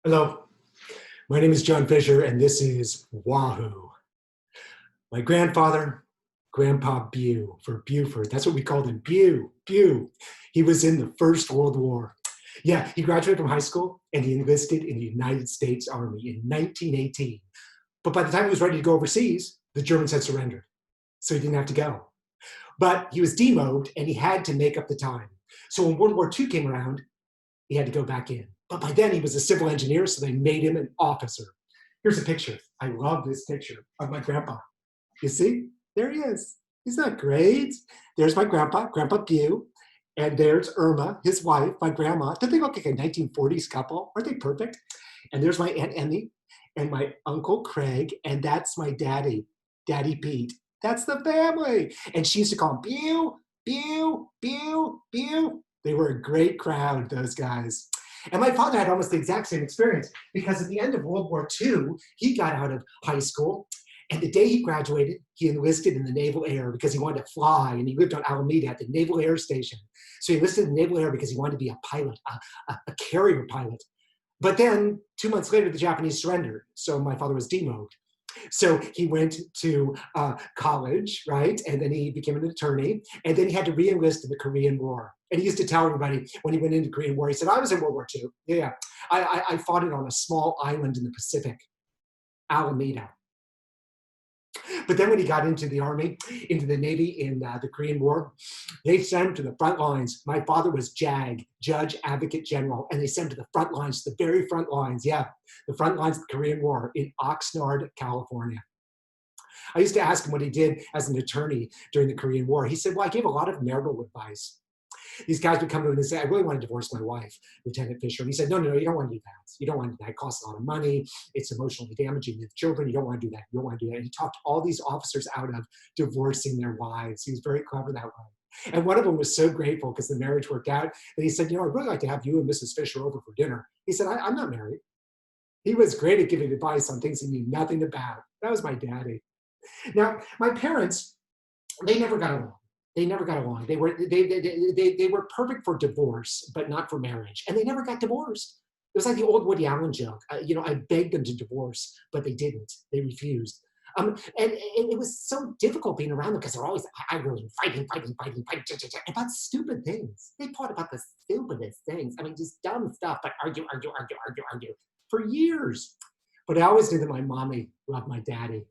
Hello, my name is John Fisher, and this is Wahoo. My grandfather, Grandpa Bew, for Buford. That's what we called him, Bew. He was in the First World War. Yeah, he graduated from high school, and he enlisted in the United States Army in 1918. But by the time he was ready to go overseas, the Germans had surrendered, so he didn't have to go. But he was demoted, and he had to make up the time. So when World War II came around, he had to go back in. But by then he was a civil engineer, so they made him an officer. Here's a picture. I love this picture of my grandpa. You see? There he is. Isn't that great? There's my grandpa, Grandpa Bew, and there's Irma, his wife, my grandma. Don't they look like a 1940s couple? Aren't they perfect? And there's my Aunt Emmy and my Uncle Craig, and that's my daddy, Daddy Pete. That's the family. And she used to call him Bew, Bew, Bew, Bew. They were a great crowd, those guys. And my father had almost the exact same experience because at the end of World War II, he got out of high school. And the day he graduated, he enlisted in the Naval Air because he wanted to fly. And he lived on Alameda at the Naval Air Station. So he enlisted in the Naval Air because he wanted to be a pilot, a carrier pilot. But then 2 months later, the Japanese surrendered. So my father was demoted. So he went to college, right? And then he became an attorney. And then he had to re-enlist in the Korean War. And he used to tell everybody when he went into the Korean War, he said, I was in World War II. Yeah, I fought it on a small island in the Pacific, Alameda. But then when he got into the Army, into the Navy in the Korean War, they sent him to the front lines. My father was JAG, Judge Advocate General, and they sent him to the front lines, the very front lines, yeah, the front lines of the Korean War in Oxnard, California. I used to ask him what he did as an attorney during the Korean War. He said, well, I gave a lot of marital advice. These guys would come to him and say, I really want to divorce my wife, Lieutenant Fisher. And he said, no, you don't want to do that. You don't want to do that. It costs a lot of money. It's emotionally damaging to children. You don't want to do that. You don't want to do that. And he talked all these officers out of divorcing their wives. He was very clever that way. And one of them was so grateful because the marriage worked out that he said, I'd really like to have you and Mrs. Fisher over for dinner. He said, I'm not married. He was great at giving advice on things he knew nothing about. That was my daddy. Now, my parents, they never got along. They never got along. They were perfect for divorce, but not for marriage. And they never got divorced. It was like the old Woody Allen joke. I begged them to divorce, but they didn't. They refused. And it was so difficult being around them because they're always arguing, fighting about stupid things. They fought about the stupidest things. I mean, just dumb stuff, but argue for years. But I always knew that my mommy loved my daddy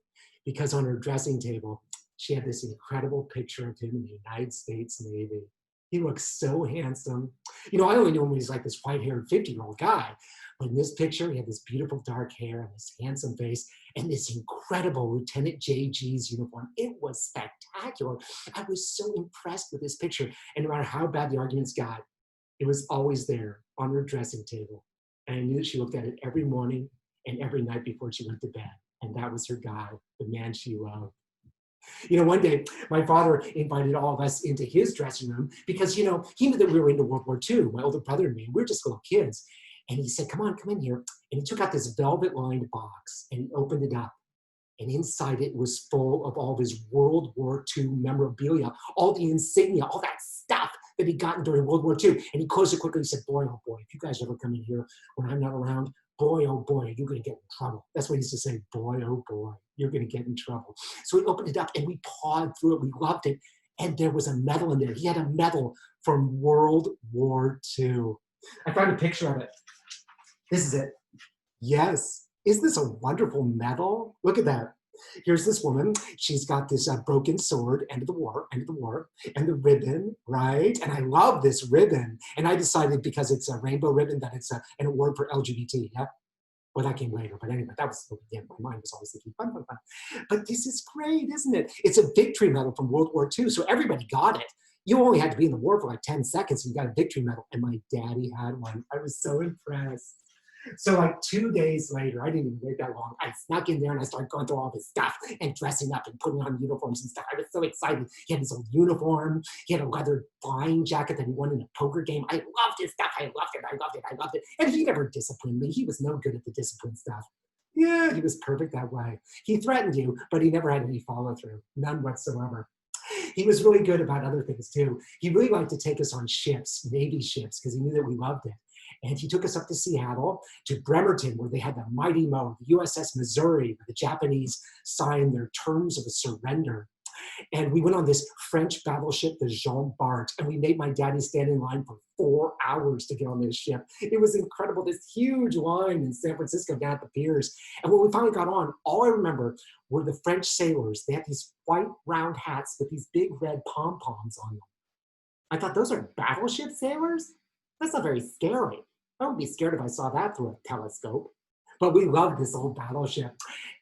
because on her dressing table, she had this incredible picture of him in the United States Navy. He looked so handsome. I only knew him when he was like this white-haired 50-year-old guy. But in this picture, he had this beautiful dark hair and this handsome face and this incredible Lieutenant JG's uniform. It was spectacular. I was so impressed with this picture. And no matter how bad the arguments got, it was always there on her dressing table. And I knew that she looked at it every morning and every night before she went to bed. And that was her guy, the man she loved. One day, my father invited all of us into his dressing room because, he knew that we were into World War II, my older brother and me. We were just little kids. And he said, come in here. And he took out this velvet-lined box and he opened it up. And inside it was full of all of his World War II memorabilia, all the insignia, all that stuff that he'd gotten during World War II. And he closed it quickly. He said, boy, oh boy, if you guys ever come in here when I'm not around, boy, oh boy, you're going to get in trouble. That's what he used to say, boy, oh boy, you're going to get in trouble. So we opened it up and we pawed through it. We loved it. And there was a medal in there. He had a medal from World War II. I found a picture of it. This is it. Yes. Isn't this a wonderful medal? Look at that. Here's this woman. She's got this broken sword, end of the war, and the ribbon, right? And I love this ribbon. And I decided because it's a rainbow ribbon that it's an award for LGBT. Yeah. Well, that came later. But anyway, that was, again, my mind was always thinking, fun. But this is great, isn't it? It's a victory medal from World War II. So everybody got it. You only had to be in the war for like 10 seconds and you got a victory medal. And my daddy had one. I was so impressed. So like 2 days later, I didn't even wait that long. I snuck in there and I started going through all his stuff and dressing up and putting on uniforms and stuff. I was so excited. He had his old uniform. He had a leather flying jacket that he won in a poker game. I loved his stuff. I loved it. And he never disciplined me. He was no good at the discipline stuff. Yeah, he was perfect that way. He threatened you, but he never had any follow through. None whatsoever. He was really good about other things too. He really liked to take us on ships, Navy ships, because he knew that we loved it. And he took us up to Seattle, to Bremerton, where they had the mighty Mo, the USS Missouri, where the Japanese signed their terms of surrender. And we went on this French battleship, the Jean Bart, and we made my daddy stand in line for 4 hours to get on this ship. It was incredible, this huge line in San Francisco down at the piers. And when we finally got on, all I remember were the French sailors. They had these white round hats with these big red pom-poms on them. I thought, those are battleship sailors? That's not very scary. I would be scared if I saw that through a telescope. But we loved this old battleship.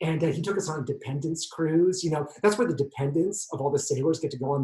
And he took us on a dependence cruise. You know, that's where the dependents of all the sailors get to go on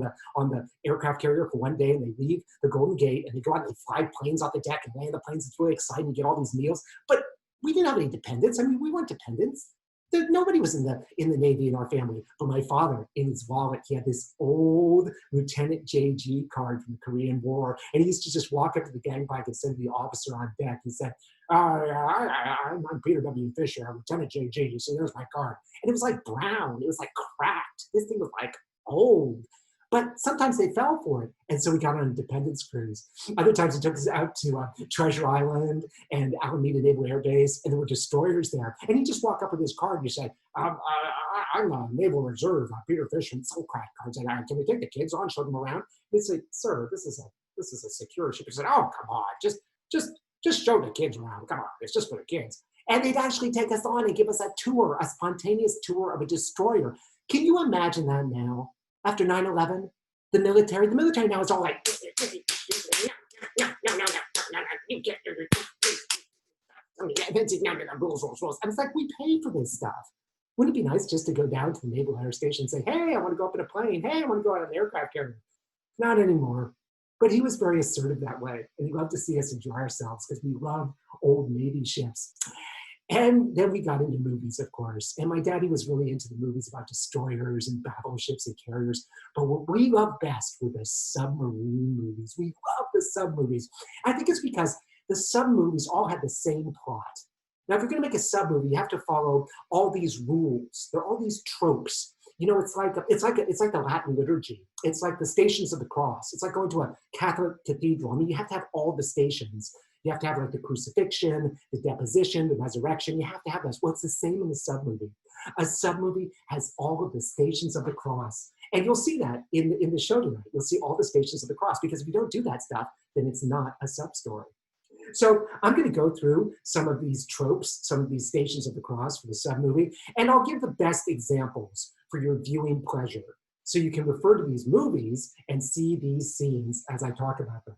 the aircraft carrier for one day, and they leave the Golden Gate and they go out and they fly planes off the deck and land the planes. It's really exciting. You get all these meals. But we didn't have any dependents. I mean, we weren't dependents. Nobody was in the Navy in our family, but my father, in his wallet, he had this old Lieutenant JG card from the Korean War, and he used to just walk up to the gangplank and say to the officer on deck, he said, I'm Peter W. Fisher, I'm Lieutenant JG, you see, there's my card. And it was like brown, it was like cracked. This thing was like old. But sometimes they fell for it. And so we got on a dependence cruise. Other times he took us out to Treasure Island and Alameda Naval Air Base, and there were destroyers there. And he'd just walk up with his card and he'd say, I'm a Naval Reserve, Peter Fisher, and some crack cards. And can we take the kids on, show them around? And he'd say, sir, this is a secure ship. He said, oh, come on, just show the kids around. Come on, it's just for the kids. And they'd actually take us on and give us a tour, a spontaneous tour of a destroyer. Can you imagine that now? After 9/11, the military now is all like, no, you can't do rules. And it's like, we pay for this stuff. Wouldn't it be nice just to go down to the Naval Air Station and say, hey, I want to go up in a plane. Hey, I want to go on an aircraft carrier. Not anymore. But he was very assertive that way. And he loved to see us enjoy ourselves because we love old Navy ships. And then we got into movies, of course. And my daddy was really into the movies about destroyers and battleships and carriers. But what we love best were the submarine movies. We love the sub movies. I think it's because the sub movies all had the same plot. Now, if you're going to make a sub movie, you have to follow all these rules. There are all these tropes. You know, it's like the Latin liturgy. It's like the Stations of the Cross. It's like going to a Catholic cathedral. I mean, you have to have all the stations. You have to have like the crucifixion, the deposition, the resurrection. You have to have those. Well, it's the same in the sub movie. A sub movie has all of the Stations of the Cross. And you'll see that in the show tonight. You'll see all the Stations of the Cross, because if you don't do that stuff, then it's not a sub story. So I'm going to go through some of these tropes, some of these Stations of the Cross for the sub movie, and I'll give the best examples for your viewing pleasure. So you can refer to these movies and see these scenes as I talk about them.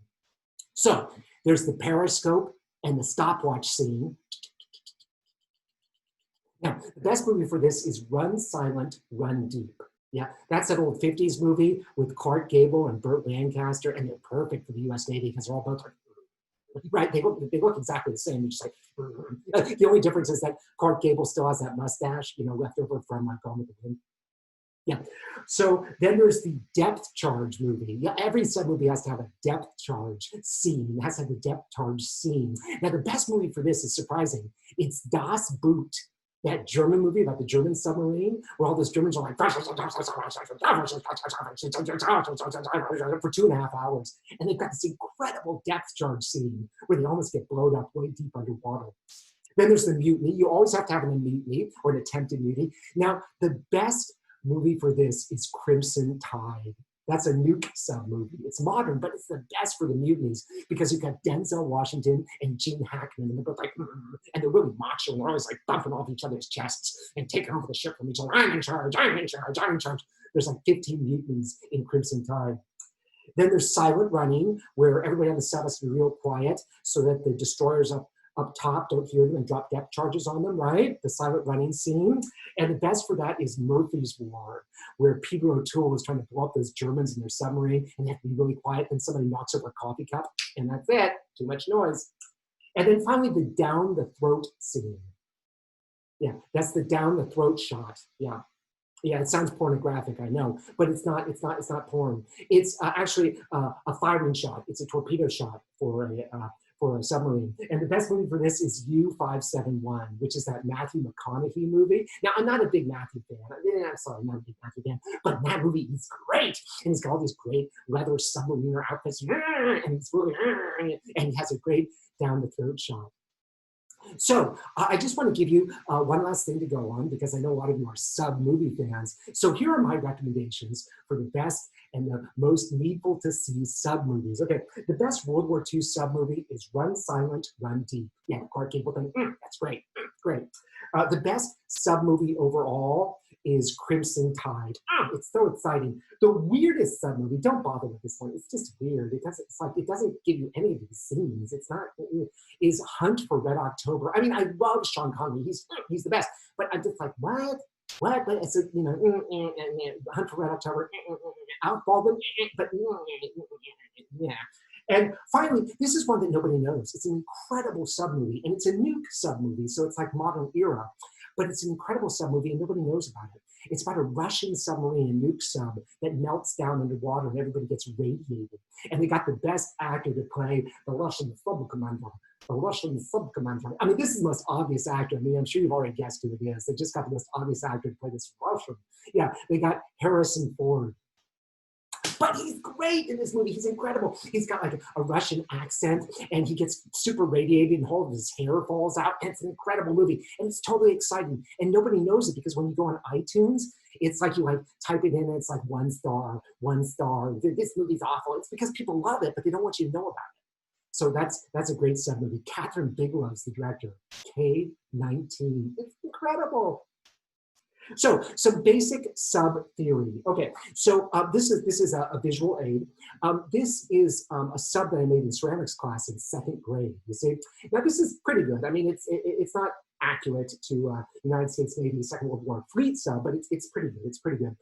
So there's the periscope and the stopwatch scene. Now, the best movie for this is Run Silent, Run Deep. Yeah, that's that old 50s movie with Clark Gable and Burt Lancaster, and they're perfect for the US Navy because they're all both like, right, they look exactly the same. Just like, the only difference is that Clark Gable still has that mustache, you know, left over from Gone with the Wind. Yeah. So then there's the depth charge movie. Yeah, every sub movie has to have a depth charge scene. It has to have a depth charge scene. Now, the best movie for this is surprising. It's Das Boot, that German movie about the German submarine, where all those Germans are like for 2.5 hours. And they've got this incredible depth charge scene where they almost get blown up way deep underwater. Then there's the mutiny. You always have to have a mutiny or an attempted mutiny. Now, the best movie for this is Crimson Tide. That's a nuke sub movie. It's modern, but it's the best for the mutinies because you've got Denzel Washington and Gene Hackman, and they're both like, and they're really macho, and they're always like bumping off each other's chests and taking over the ship from each other. I'm in charge, I'm in charge, I'm in charge. There's like 15 mutinies in Crimson Tide. Then there's Silent Running, where everybody on the sub has to be real quiet so that the destroyers up top don't hear them and drop depth charges on them, right? The silent running scene. And the best for that is Murphy's War, where Peter O'Toole was trying to blow up those Germans in their submarine, and they have to be really quiet, and somebody knocks over a coffee cup, and that's it. Too much noise. And then finally, the down the throat scene. Yeah, that's the down the throat shot. Yeah. Yeah, it sounds pornographic, I know, but it's not porn. It's actually a firing shot. It's a torpedo shot for for a submarine. And the best movie for this is U-571, which is that Matthew McConaughey movie. Now, I'm not a big Matthew fan. I'm sorry, I'm not a big Matthew fan. But that movie is great. And he's got all these great leather submariner outfits. And he's really, and he has a great down-the-throat shot. So I just want to give you one last thing to go on, because I know a lot of you are sub-movie fans. So here are my recommendations for the best and the most needful to see sub-movies. Okay, the best World War II sub-movie is Run Silent, Run Deep. Yeah, the Clark Gable thing, that's great, great. The best sub-movie overall is Crimson Tide. It's so exciting. The weirdest sub-movie, don't bother with this one, it's just weird. It doesn't give you any of these scenes. It's not, is Hunt for Red October. I mean, I love Sean Connery, he's the best, but I'm just like, what? What? But it's, you know, Hunt for Red October, Alf Baldwin, but yeah. And finally, this is one that nobody knows. It's an incredible sub-movie, and it's a nuke sub-movie, so it's like modern era, but it's an incredible sub-movie and nobody knows about it. It's about a Russian submarine, a nuke sub, that melts down underwater and everybody gets radiated. And they got the best actor to play the Russian sub-commander. The Russian sub-commander. I mean, this is the most obvious actor. I mean, I'm sure you've already guessed who it is. They just got the most obvious actor to play this Russian. Yeah, they got Harrison Ford. But he's great in this movie. He's incredible. He's got like a Russian accent, and he gets super radiated and all of his hair falls out. And it's an incredible movie. And it's totally exciting. And nobody knows it, because when you go on iTunes, it's like you like type it in and it's like 1 star, 1 star. This movie's awful. It's because people love it, but they don't want you to know about it. So that's a great sub movie. Catherine Bigelow's the director. K-19. It's incredible. So some basic sub theory. Okay, so this is a visual aid. This is a sub that I made in ceramics class in 2nd grade. You see, now this is pretty good. I mean, it's not accurate to United States Navy Second World War fleet sub, but it's pretty good. It's pretty good.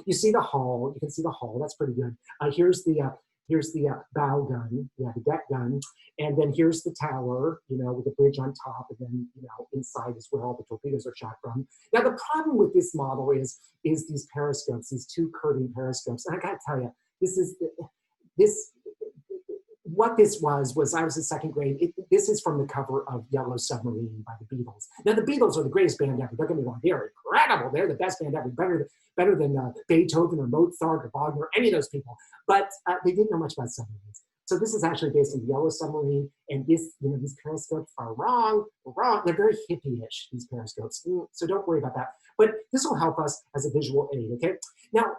You see the hull. You can see the hull. That's pretty good. Here's the bow gun, yeah, the deck gun, and then here's the tower, you know, with the bridge on top, and then, you know, inside is where all the torpedoes are shot from. Now, the problem with this model is these periscopes, these 2 curving periscopes. And I gotta tell you, what this was I was in 2nd grade. This is from the cover of Yellow Submarine by the Beatles. Now, the Beatles are the greatest band ever. Don't get me wrong, they're incredible. They're the best band ever, better than Beethoven or Mozart or Wagner, or any of those people. But they didn't know much about submarines. So this is actually based on the Yellow Submarine, and this, you know, these periscopes are wrong. They're very hippie-ish, these periscopes. So don't worry about that. But this will help us as a visual aid, okay? Now,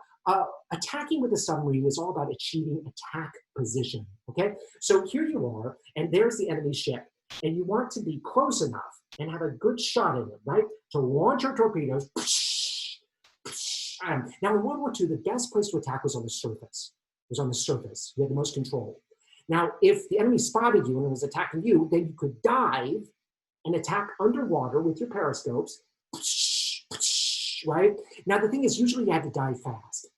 attacking with a submarine is all about achieving attack position, okay? So here you are, and there's the enemy ship, and you want to be close enough and have a good shot in it, right? To launch your torpedoes. Now, in World War II, the best place to attack was on the surface. It was on the surface. You had the most control. Now, if the enemy spotted you and was attacking you, then you could dive and attack underwater with your periscopes, right? Now, the thing is, usually you have to dive fast.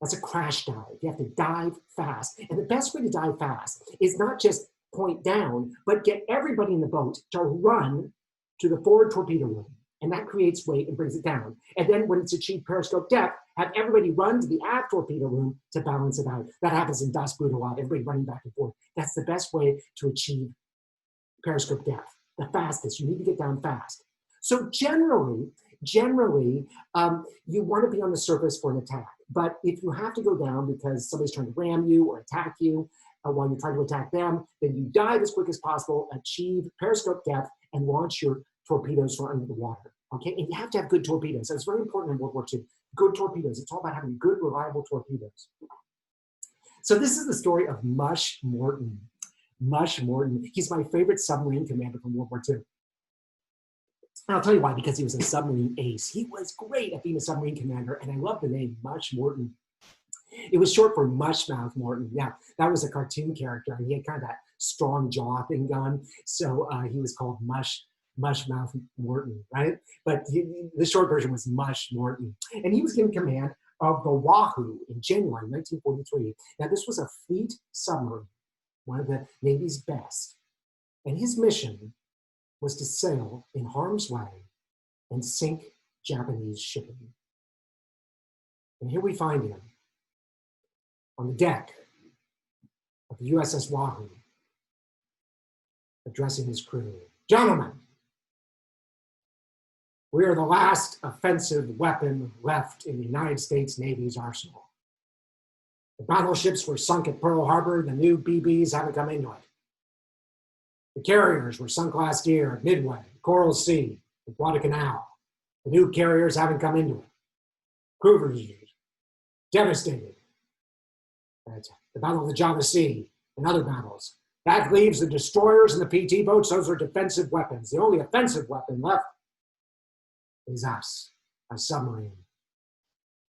That's a crash dive. You have to dive fast. And the best way to dive fast is not just point down, but get everybody in the boat to run to the forward torpedo room. And that creates weight and brings it down. And then when it's achieved periscope depth, have everybody run to the aft torpedo room to balance it out. That happens in Das Boot a lot, everybody running back and forth. That's the best way to achieve periscope depth, the fastest. You need to get down fast. So generally, you want to be on the surface for an attack. But if you have to go down because somebody's trying to ram you or attack you while you're trying to attack them, then you dive as quick as possible, achieve periscope depth, and launch your torpedoes from under the water, okay? And you have to have good torpedoes. That's very important in World War II. Good torpedoes. It's all about having good, reliable torpedoes. So this is the story of Mush Morton. Mush Morton. He's my favorite submarine commander from World War II. And I'll tell you why, because he was a submarine ace. He was great at being a submarine commander, and I love the name Mush Morton. It was short for Mushmouth Morton. Yeah, that was a cartoon character, and he had kind of that strong jaw thing going. So he was called Mushmouth Morton, right? But the short version was Mush Morton. And he was given command of the Wahoo in January 1943. Now, this was a fleet submarine, one of the Navy's best. And his mission was to sail in harm's way and sink Japanese shipping. And here we find him on the deck of the USS Wahoo, addressing his crew. Gentlemen, we are the last offensive weapon left in the United States Navy's arsenal. The battleships were sunk at Pearl Harbor. The new BBs haven't come into it. The carriers were sunk last year at Midway, Coral Sea, and Guadalcanal. The new carriers haven't come into it. Cruisers devastated. That's the Battle of the Java Sea and other battles. That leaves the destroyers and the PT boats. Those are defensive weapons. The only offensive weapon left is us, a submarine.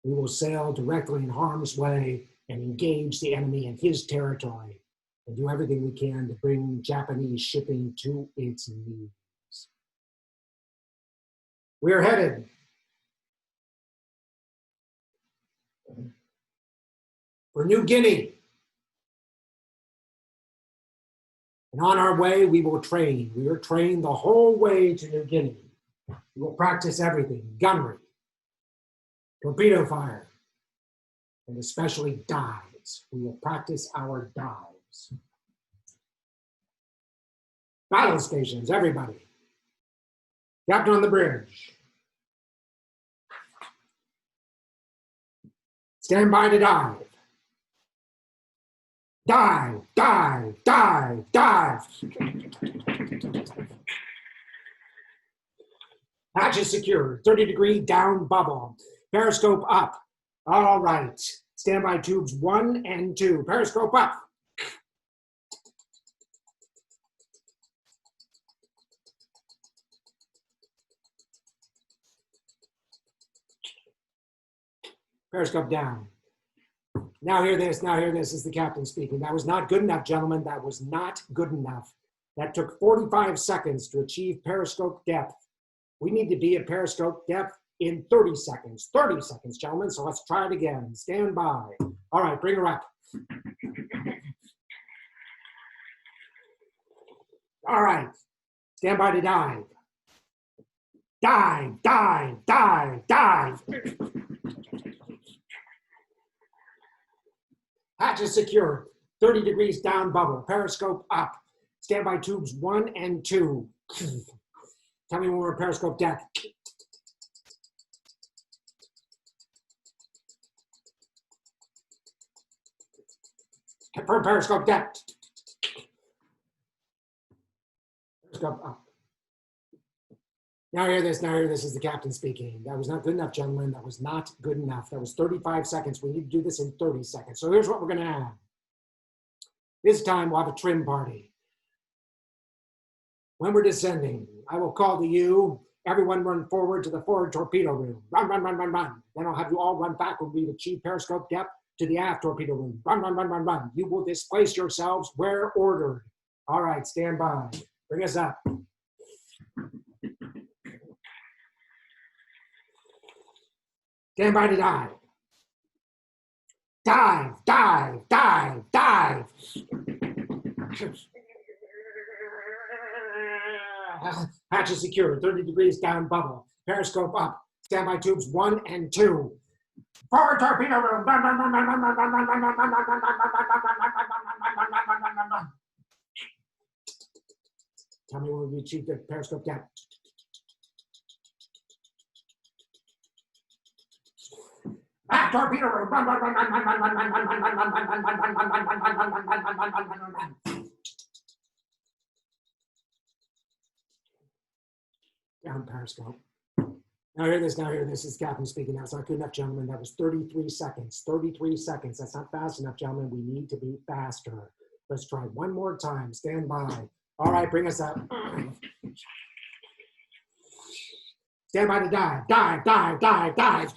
We will sail directly in harm's way and engage the enemy in his territory and do everything we can to bring Japanese shipping to its knees. We are headed for New Guinea. And on our way, we will train. We are trained the whole way to New Guinea. We will practice everything: gunnery, torpedo fire, and especially dives. We will practice our dives. Battle stations, everybody. Captain on the bridge. Stand by to dive. Dive, dive, dive, dive. Hatch is secured. 30-degree down bubble. Periscope up. All right. Standby tubes 1 and 2. Periscope up. Periscope down. Now hear this, is the captain speaking. That was not good enough, gentlemen. That was not good enough. That took 45 seconds to achieve periscope depth. We need to be at periscope depth in 30 seconds. 30 seconds, gentlemen, so let's try it again. Stand by. All right, bring her up. All right, stand by to dive. Dive, dive, dive, dive. Hatch is secure. 30 degrees down bubble. Periscope up. Standby tubes 1 and 2. Tell me when we're at periscope depth. Confirm periscope depth. Periscope up. Now hear this, is the captain speaking. That was not good enough, gentlemen. That was not good enough. That was 35 seconds. We need to do this in 30 seconds. So here's what we're gonna have. This time we'll have a trim party. When we're descending, I will call to you. Everyone run forward to the forward torpedo room. Run, run, run, run, run. Then I'll have you all run back when we've achieved periscope depth to the aft torpedo room. Run, run, run, run, run. You will displace yourselves where ordered. All right, stand by. Bring us up. Stand by to dive. Dive, dive, dive, dive. Hatch is secure. 30 degrees down bubble. Periscope up. Standby tubes 1 and 2. Forward torpedo room. Tell me when we achieve the periscope depth. Aft torpedo room. Down periscope. Now hear this, is the captain speaking. That's not good enough, gentlemen. That was 33 seconds. 33 seconds. That's not fast enough, gentlemen. We need to be faster. Let's try one more time. Stand by. All right, bring us up. Stand by to dive. Dive, dive, dive, dive.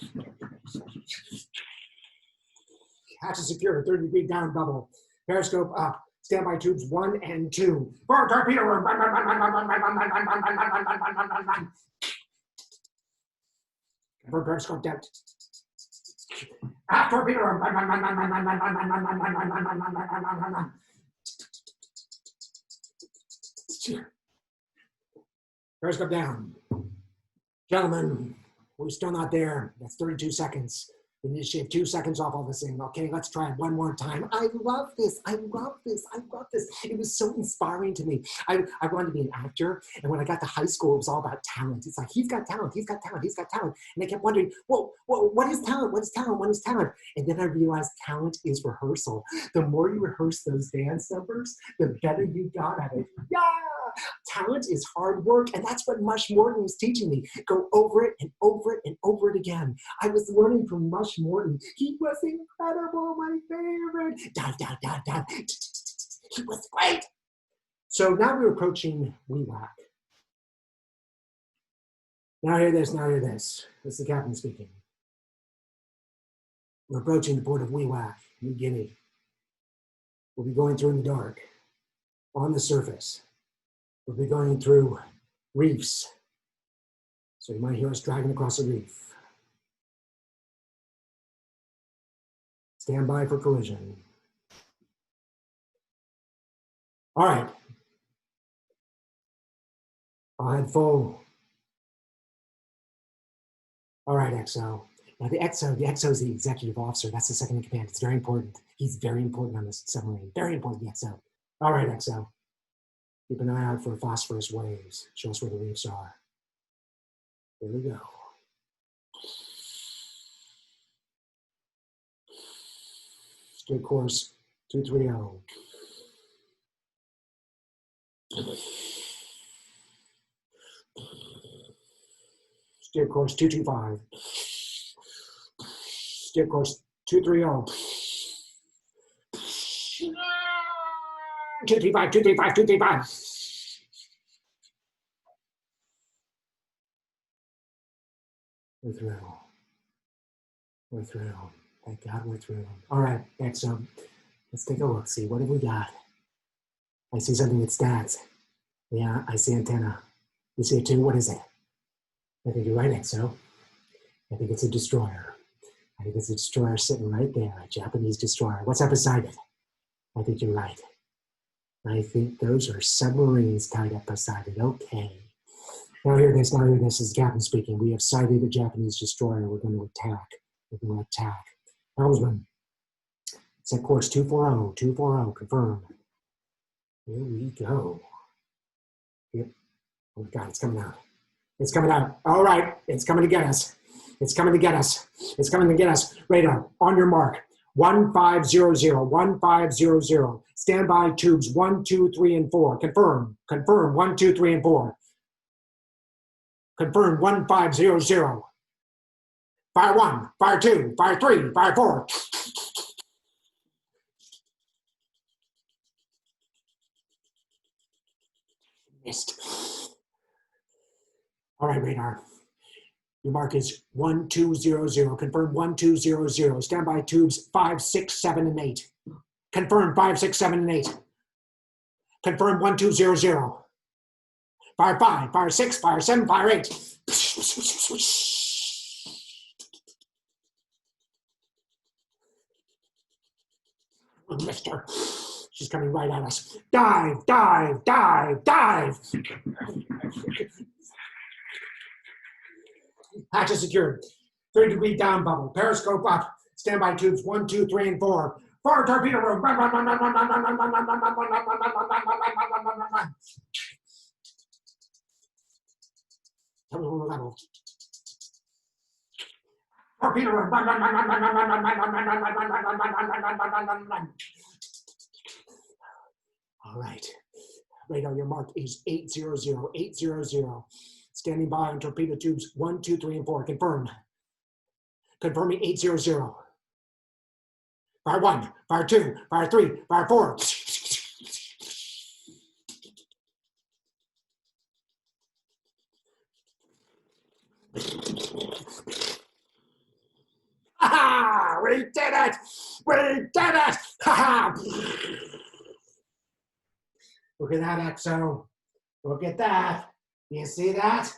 Hatch is secure. 30-degree down bubble. Periscope up. Standby tubes 1 and 2. Forward torpedo room. For periscope depth. Aft torpedo room. Periscope down. Gentlemen, we're still not there. That's 32 seconds. We need to shave 2 seconds off all this thing. Okay, let's try it one more time. I love this. I love this. I love this. It was so inspiring to me. I wanted to be an actor. And when I got to high school, it was all about talent. It's like, he's got talent. He's got talent. He's got talent. And I kept wondering, well, what is talent? What is talent? What is talent? And then I realized talent is rehearsal. The more you rehearse those dance numbers, the better you got at it. Yeah! Talent is hard work. And that's what Mush Morton was teaching me. Go over it and over it and over it again. I was learning from Mush Morton. He was incredible, my favorite. Dive, dive, dive, dive. He was great. So now we're approaching WWII. Now hear this, now hear this. This is the captain speaking. We're approaching the port of WWII, New Guinea. We'll be going through in the dark, on the surface. We'll be going through reefs. So you might hear us driving across a reef. Stand by for collision. All right. I'll head full. All right, XO. Now the XO is the executive officer. That's the second in command. It's very important. He's very important on this submarine. Very important, the XO. All right, XO. Keep an eye out for phosphorus waves. Show us where the reefs are. Here we go. Steer course 230. Steer course 225. Steer course 230. 235, 235, 235. We're through. We're through. Thank God we're through. All right, next let's take a look. See, what have we got? I see something with stats. Yeah, I see antenna. You see it too? What is it? I think you're right, XO. I think it's a destroyer. I think it's a destroyer sitting right there, a Japanese destroyer. What's up beside it? I think you're right. I think those are submarines tied up beside it. Okay. Now hear this, this is the captain speaking. We have sighted a Japanese destroyer. We're going to attack. We're going to attack. Helmsman, set course 240, 240, confirm. Here we go. Yep. Oh my God, it's coming out. It's coming out. All right, it's coming to get us. It's coming to get us. It's coming to get us. Radar, on your mark. 1500, 1500. Standby tubes 1, 2, 3, and 4. Confirm. Confirm 1, 2, 3, and 4. Confirm 1500. Fire 1, fire 2, fire 3, fire 4. Missed. All right, radar. Your mark is 1200. Confirm 1200. Standby tubes 5, 6, 7, and 8. Confirm 5, 6, 7, and 8. Confirm 1200. Fire 5, fire 6, fire 7, fire 8. Mister, she's coming right at us. Dive, dive, dive, dive. Hatches secured. 30-degree down bubble. Periscope up. Standby tubes 1, 2, 3, and 4. Forward torpedo room. Run, run, run, run, run, run, run, run, run, run, run, run, run, run, run, run, run. Level. Torpedo room. Run, run, run, run, run, run, run, run, run, run, run, run, run, run, run, run, run, run. All right. Radar, your mark is 800, 800. Standing by on torpedo tubes 1, 2, 3, and 4. Confirm. Confirming 800. Fire 1, fire 2, fire 3, fire 4. Ha! We did it! We did it! Ha! Look at that, XO. Look at that. You see that?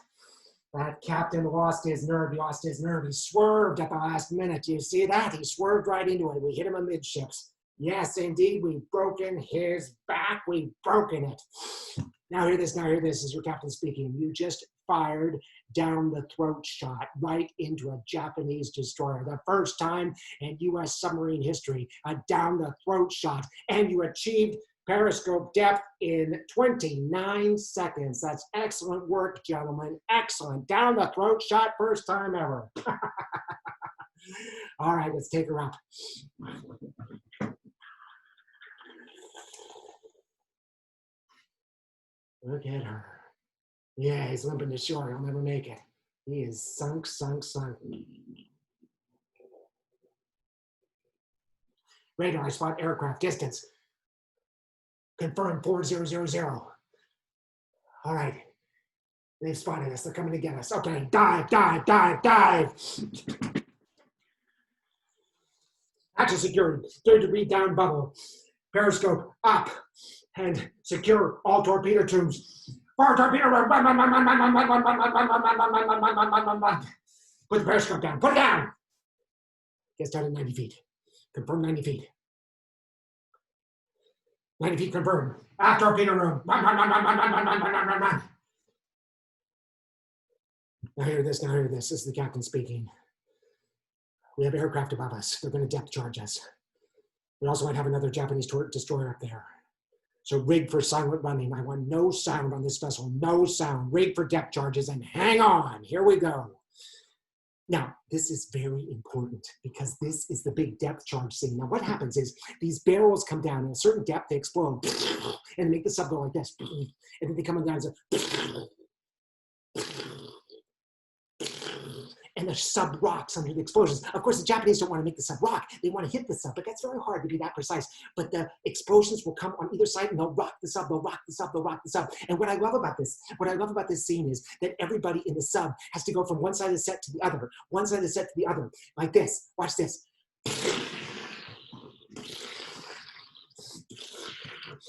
That captain lost his nerve. He lost his nerve. He swerved at the last minute. You see that? He swerved right into it. We hit him amidships. Yes, indeed. We've broken his back. We've broken it. Now hear this, this is your captain speaking. You just fired down the throat shot right into a Japanese destroyer. The first time in U.S. submarine history, a down the throat shot, and you achieved periscope depth in 29 seconds. That's excellent work, gentlemen. Excellent. Down the throat shot, first time ever. All right, let's take her up. Look at her. Yeah, he's limping to shore. He'll never make it. He is sunk, sunk, sunk. Radar, I spot aircraft. Distance. Confirm 4000. All right. They've spotted us. They're coming to get us. Okay, dive, dive, dive, dive. Action secured. 3-degree down bubble. Periscope up. And secure all torpedo tubes. Fire torpedo run. Put the periscope down. Put it down. Get started at 90 feet. Confirm 90 feet. 90 feet confirmed. Aft torpedo room. Run. Now hear this, now hear this. This is the captain speaking. We have aircraft above us. They're going to depth charge us. We also might have another Japanese destroyer up there. So rig for silent running. I want no sound on this vessel, no sound. Rig for depth charges and hang on. Here we go. Now, this is very important because this is the big depth charge scene. Now, what happens is these barrels come down at a certain depth, they explode and make the sub go like this. And then they come down and the sub rocks under the explosions. Of course, the Japanese don't want to make the sub rock. They want to hit the sub, but that's very hard to be that precise. But the explosions will come on either side and they'll rock the sub, they'll rock the sub, they'll rock the sub. And what I love about this scene is that everybody in the sub has to go from one side of the set to the other, one side of the set to the other, like this. Watch this.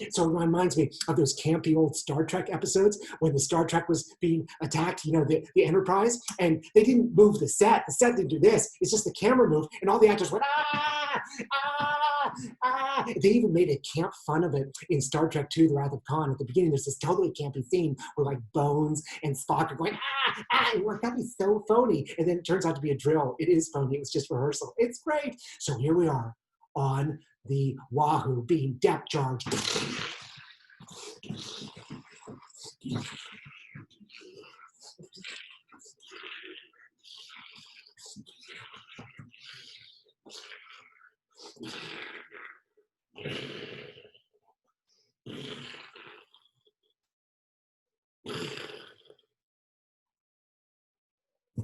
So it reminds me of those campy old Star Trek episodes when the Star Trek was being attacked, you know, the Enterprise, and they didn't move the set. The set didn't do this. It's just the camera moved, and all the actors went, ah, ah, ah. They even made a camp fun of it in Star Trek II, The Wrath of Khan. At the beginning, there's this totally campy scene where like Bones and Spock are going, ah, ah, and like, that'd be so phony. And then it turns out to be a drill. It is phony. It was just rehearsal. It's great. So here we are on the Wahoo being depth charged.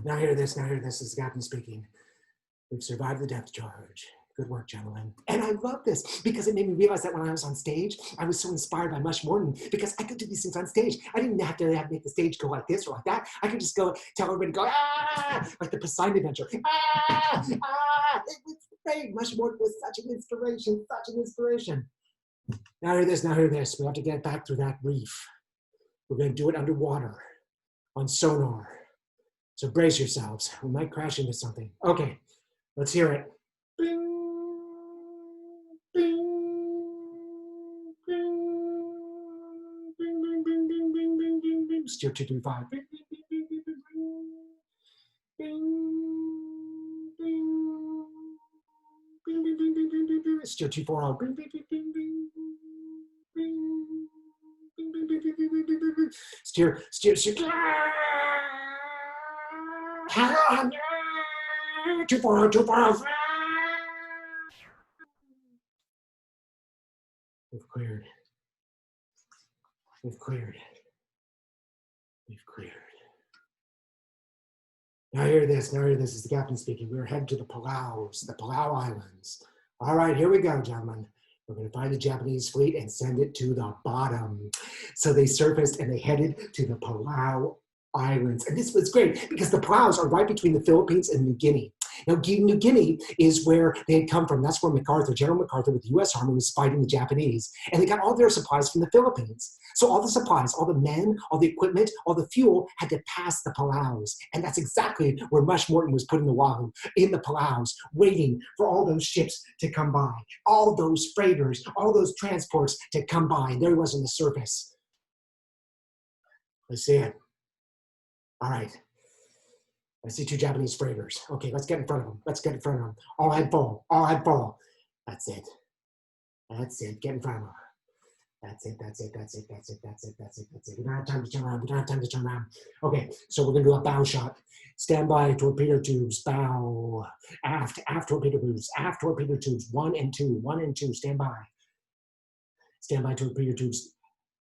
Now hear this, this is the captain speaking. We've survived the depth charge. Good work, gentlemen. And I love this because it made me realize that when I was on stage, I was so inspired by Mush Morton because I could do these things on stage. I didn't have to make the stage go like this or like that. I could just go tell everybody to go, ah, like the Poseidon Adventure. Ah, ah, it was great. Mush Morton was such an inspiration, such an inspiration. Now hear this, We have to get back through that reef. We're going to do it underwater on sonar. So brace yourselves. We might crash into something. Okay, let's hear it. Bing. Steer 235. Steer 240. Steer. 240. We've cleared. Now hear this, this is the captain speaking. We're headed to the Palau Islands. All right, here we go, gentlemen. We're going to find the Japanese fleet and send it to the bottom. So they surfaced and they headed to the Palau Islands. And this was great because the Palaus are right between the Philippines and New Guinea. Now, New Guinea is where they had come from. That's where General MacArthur with the U.S. Army was fighting the Japanese. And they got all their supplies from the Philippines. So all the supplies, all the men, all the equipment, all the fuel had to pass the Palaus. And that's exactly where Mush Morton was putting the Wahoo, in the Palaus, waiting for all those ships to come by, all those freighters, all those transports to come by. And there he was on the surface. I see it. All right. I see 2 Japanese freighters. Okay, let's get in front of them. Let's get in front of them. All head full. All head full. That's it. That's it. Get in front of them. That's it. That's it. That's it. That's it. That's it. That's it. That's it. We don't have time to turn around. We don't have time to turn around. Okay, so we're gonna do a bow shot. Stand by torpedo tubes. Bow. Aft. Aft torpedo tubes. Aft torpedo tubes. 1 and 2. 1 and 2. Stand by. Stand by torpedo tubes.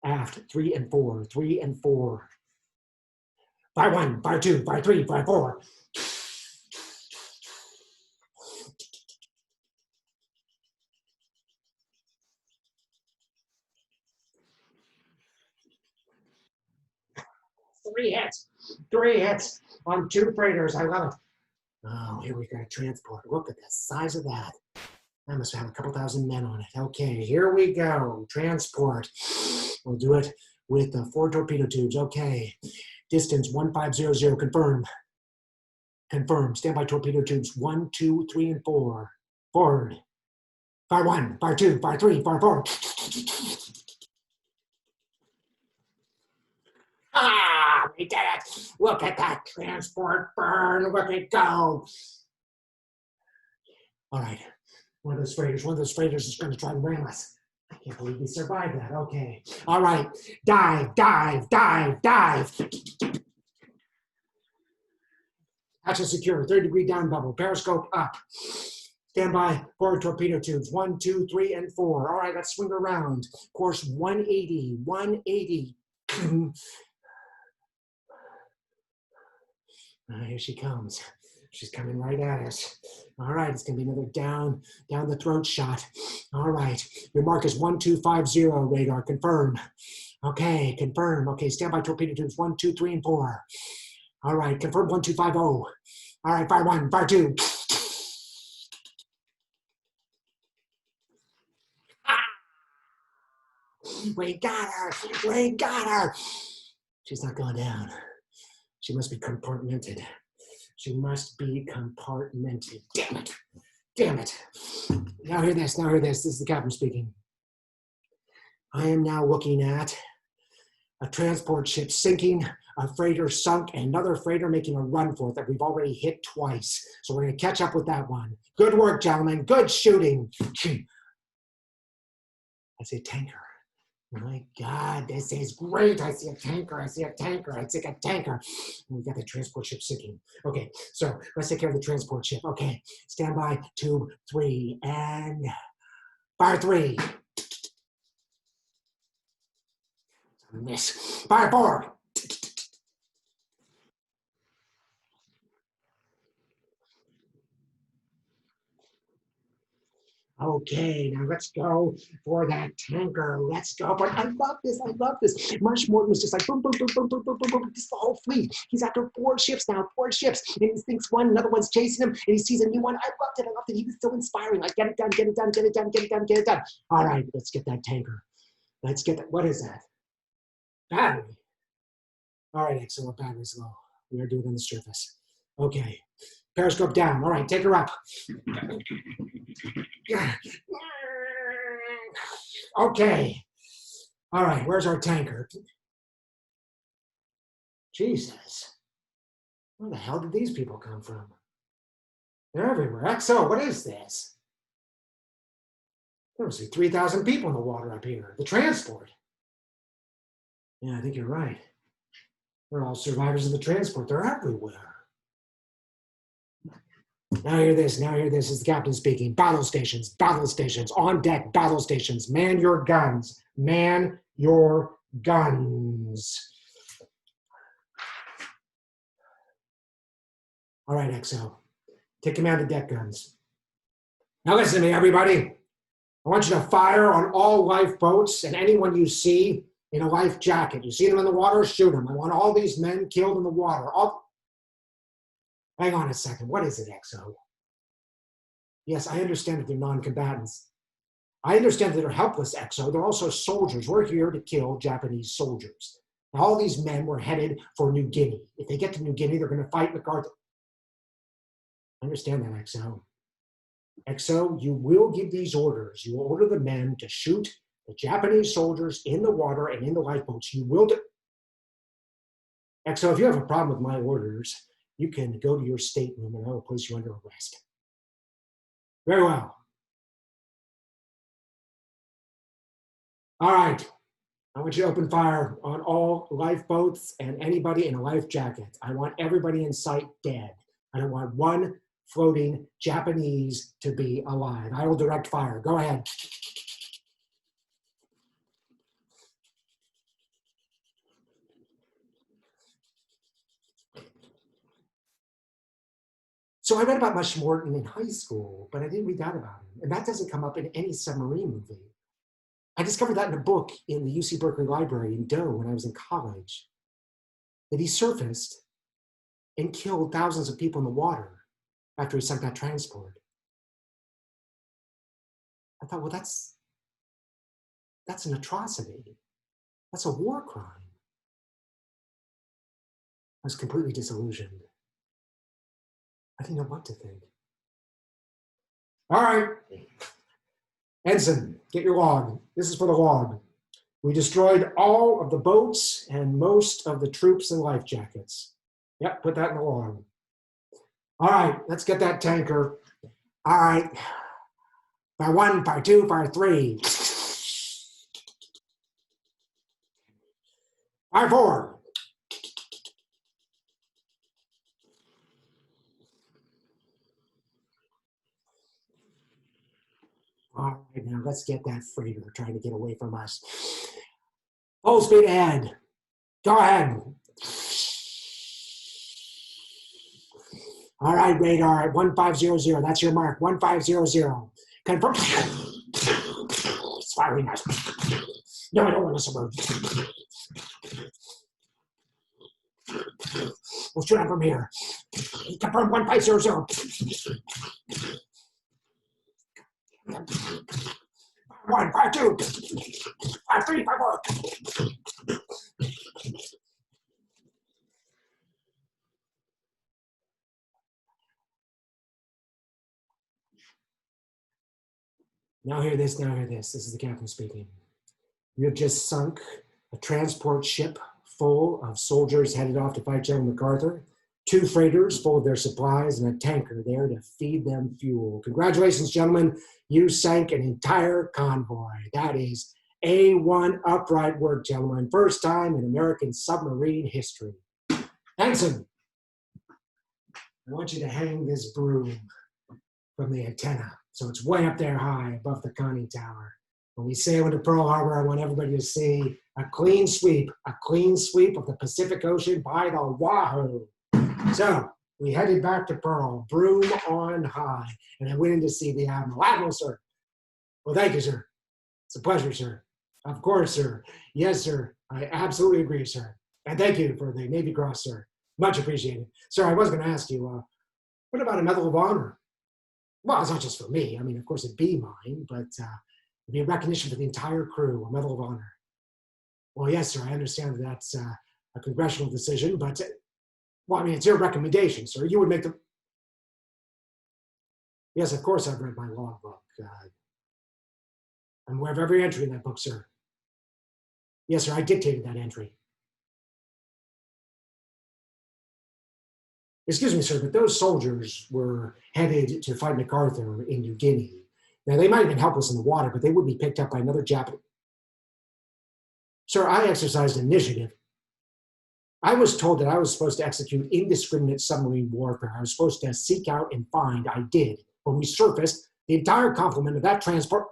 Aft. 3 and 4. 3 and 4. Fire 1. Fire 2. Fire 3. Fire 4. 3 hits. 3 hits on 2 freighters. I love it. Oh, here we got a transport. Look at the size of that. That must have a couple thousand men on it. Okay, here we go. Transport. We'll do it with the 4 torpedo tubes. Okay. Distance 1500. Confirm. Confirm. Standby torpedo tubes 1, 2, 3, and 4. Forward. Fire 1. Fire 2. Fire 3. Fire 4. Ah, we did it. Look at that transport burn. Look at it go. All right. One of those freighters is going to try to ram us. I can't believe we survived that. Okay. All right. Dive, dive, dive, dive. Hatches secure. 30-degree down bubble. Periscope up. Stand by. Forward torpedo tubes. 1, 2, 3, and 4. All right. Let's swing around. Course 180. 180. Here she comes. She's coming right at us. All right, it's gonna be another down the throat shot. All right, your mark is 1250 radar, confirm. Okay, confirm. Okay, standby torpedo tubes 1, 2, 3, and 4. All right, confirm 1250. All right, fire 1, fire 2. We got her, we got her. She's not going down. She must be compartmented. She must be compartmented. Damn it. Damn it. Now hear this, now hear this. This is the captain speaking. I am now looking at a transport ship sinking, a freighter sunk, and another freighter making a run for it that we've already hit twice. So we're gonna catch up with that one. Good work, gentlemen, good shooting. I see a tanker. My God, this is great. I see a tanker, I see a tanker, I see a tanker. And we got the transport ship sinking. Okay, so let's take care of the transport ship. Okay, stand by, tube 3, and fire 3. Miss. Fire 4. Okay, now let's go for that tanker. Let's go. But I love this. I love this. Mush Morton was just like boom, boom, boom, boom, boom, boom, boom, boom. This is the whole fleet. He's after 4 ships now, 4 ships. And he thinks one, another one's chasing him, and he sees a new one. I loved it. I loved it. He was so inspiring. Like, get it done, get it done, get it done, get it done, get it done. All right, let's get that tanker. Let's get that. What is that? Battery. All right, excellent. Battery's low. We are doing it on the surface. Okay. Periscope down. All right, take her up. Okay. All right, where's our tanker? Jesus. Where the hell did these people come from? They're everywhere. XO, what is this? There must be 3,000 people in the water up here. The transport. Yeah, I think you're right. They're all survivors of the transport. They're everywhere. Now hear this, now hear this. This is the captain speaking. Battle stations, on deck, battle stations. Man your guns, man your guns. All right, XO, take command of deck guns. Now listen to me, everybody. I want you to fire on all lifeboats and anyone you see in a life jacket. You see them in the water, shoot them. I want all these men killed in the water. Hang on a second, what is it, XO? Yes, I understand that they're non-combatants. I understand that they're helpless, XO. They're also soldiers. We're here to kill Japanese soldiers. Now, all these men were headed for New Guinea. If they get to New Guinea, they're going to fight MacArthur. I understand that, XO. XO, you will give these orders. You will order the men to shoot the Japanese soldiers in the water and in the lifeboats. You will do. And so if you have a problem with my orders, you can go to your stateroom and I will place you under arrest. Very well. All right. I want you to open fire on all lifeboats and anybody in a life jacket. I want everybody in sight dead. I don't want one floating Japanese to be alive. I will direct fire. Go ahead. So I read about Mush Morton in high school, but I didn't read that about him. And that doesn't come up in any submarine movie. I discovered that in a book in the UC Berkeley Library in Doe when I was in college, that he surfaced and killed thousands of people in the water after he sunk that transport. I thought, well, that's an atrocity. That's a war crime. I was completely disillusioned. I didn't know what to think. All right, Ensign, get your log. This is for the log. We destroyed all of the boats and most of the troops and life jackets. Yep, put that in the log. All right, let's get that tanker. All right, fire 1, fire 2, fire 3. Fire 4. All right, now let's get that freighter trying to get away from us. Full speed ahead. Go ahead. All right, radar, 1500. That's your mark, 1500. Confirm. It's firing us. No, I don't want to submerge. We'll shoot out from here. Confirm 1500. One, fire 2, fire 3, fire 4. Now hear this, now hear this. This is the captain speaking. You have just sunk a transport ship full of soldiers headed off to fight General MacArthur, 2 freighters full of their supplies, and a tanker there to feed them fuel. Congratulations, gentlemen. You sank an entire convoy. That is A1 upright work, gentlemen. First time in American submarine history. Ensign, I want you to hang this broom from the antenna. So it's way up there high above the conning tower. When we sail into Pearl Harbor, I want everybody to see a clean sweep of the Pacific Ocean by the Wahoo. So we headed back to Pearl, broom on high, and I went in to see the Admiral. Admiral, sir. Well, thank you, sir. It's a pleasure, sir. Of course, sir. Yes, sir. I absolutely agree, sir. And thank you for the Navy Cross, sir. Much appreciated. Sir, I was going to ask you, what about a Medal of Honor? Well, it's not just for me. I mean, of course, it'd be mine, but it'd be a recognition for the entire crew, a Medal of Honor. Well, yes, sir, I understand that that's a congressional decision, but, well, I mean, it's your recommendation, sir. You would make the... Yes, of course, I've read my logbook. I'm aware of every entry in that book, sir. Yes, sir, I dictated that entry. Excuse me, sir, but those soldiers were headed to fight MacArthur in New Guinea. Now, they might have been helpless in the water, but they would be picked up by another Japanese. Sir, I exercised initiative. I was told that I was supposed to execute indiscriminate submarine warfare. I was supposed to seek out and find. I did. When we surfaced, the entire complement of that transport...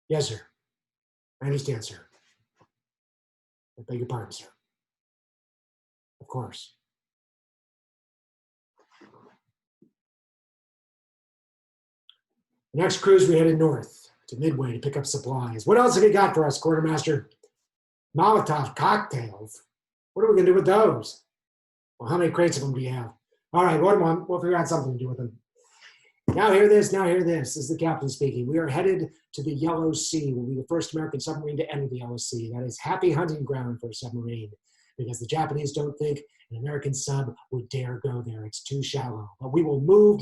Yes, sir. I understand, sir. I beg your pardon, sir. Of course. The next cruise, we headed north to Midway to pick up supplies. What else have you got for us, Quartermaster? Molotov cocktails. What are we going to do with those? Well, how many crates of them do you have? All right, we'll figure out something to do with them. Now hear this, now hear this. This is the captain speaking. We are headed to the Yellow Sea. We'll be the first American submarine to enter the Yellow Sea. That is happy hunting ground for a submarine because the Japanese don't think an American sub would dare go there. It's too shallow. But we will move.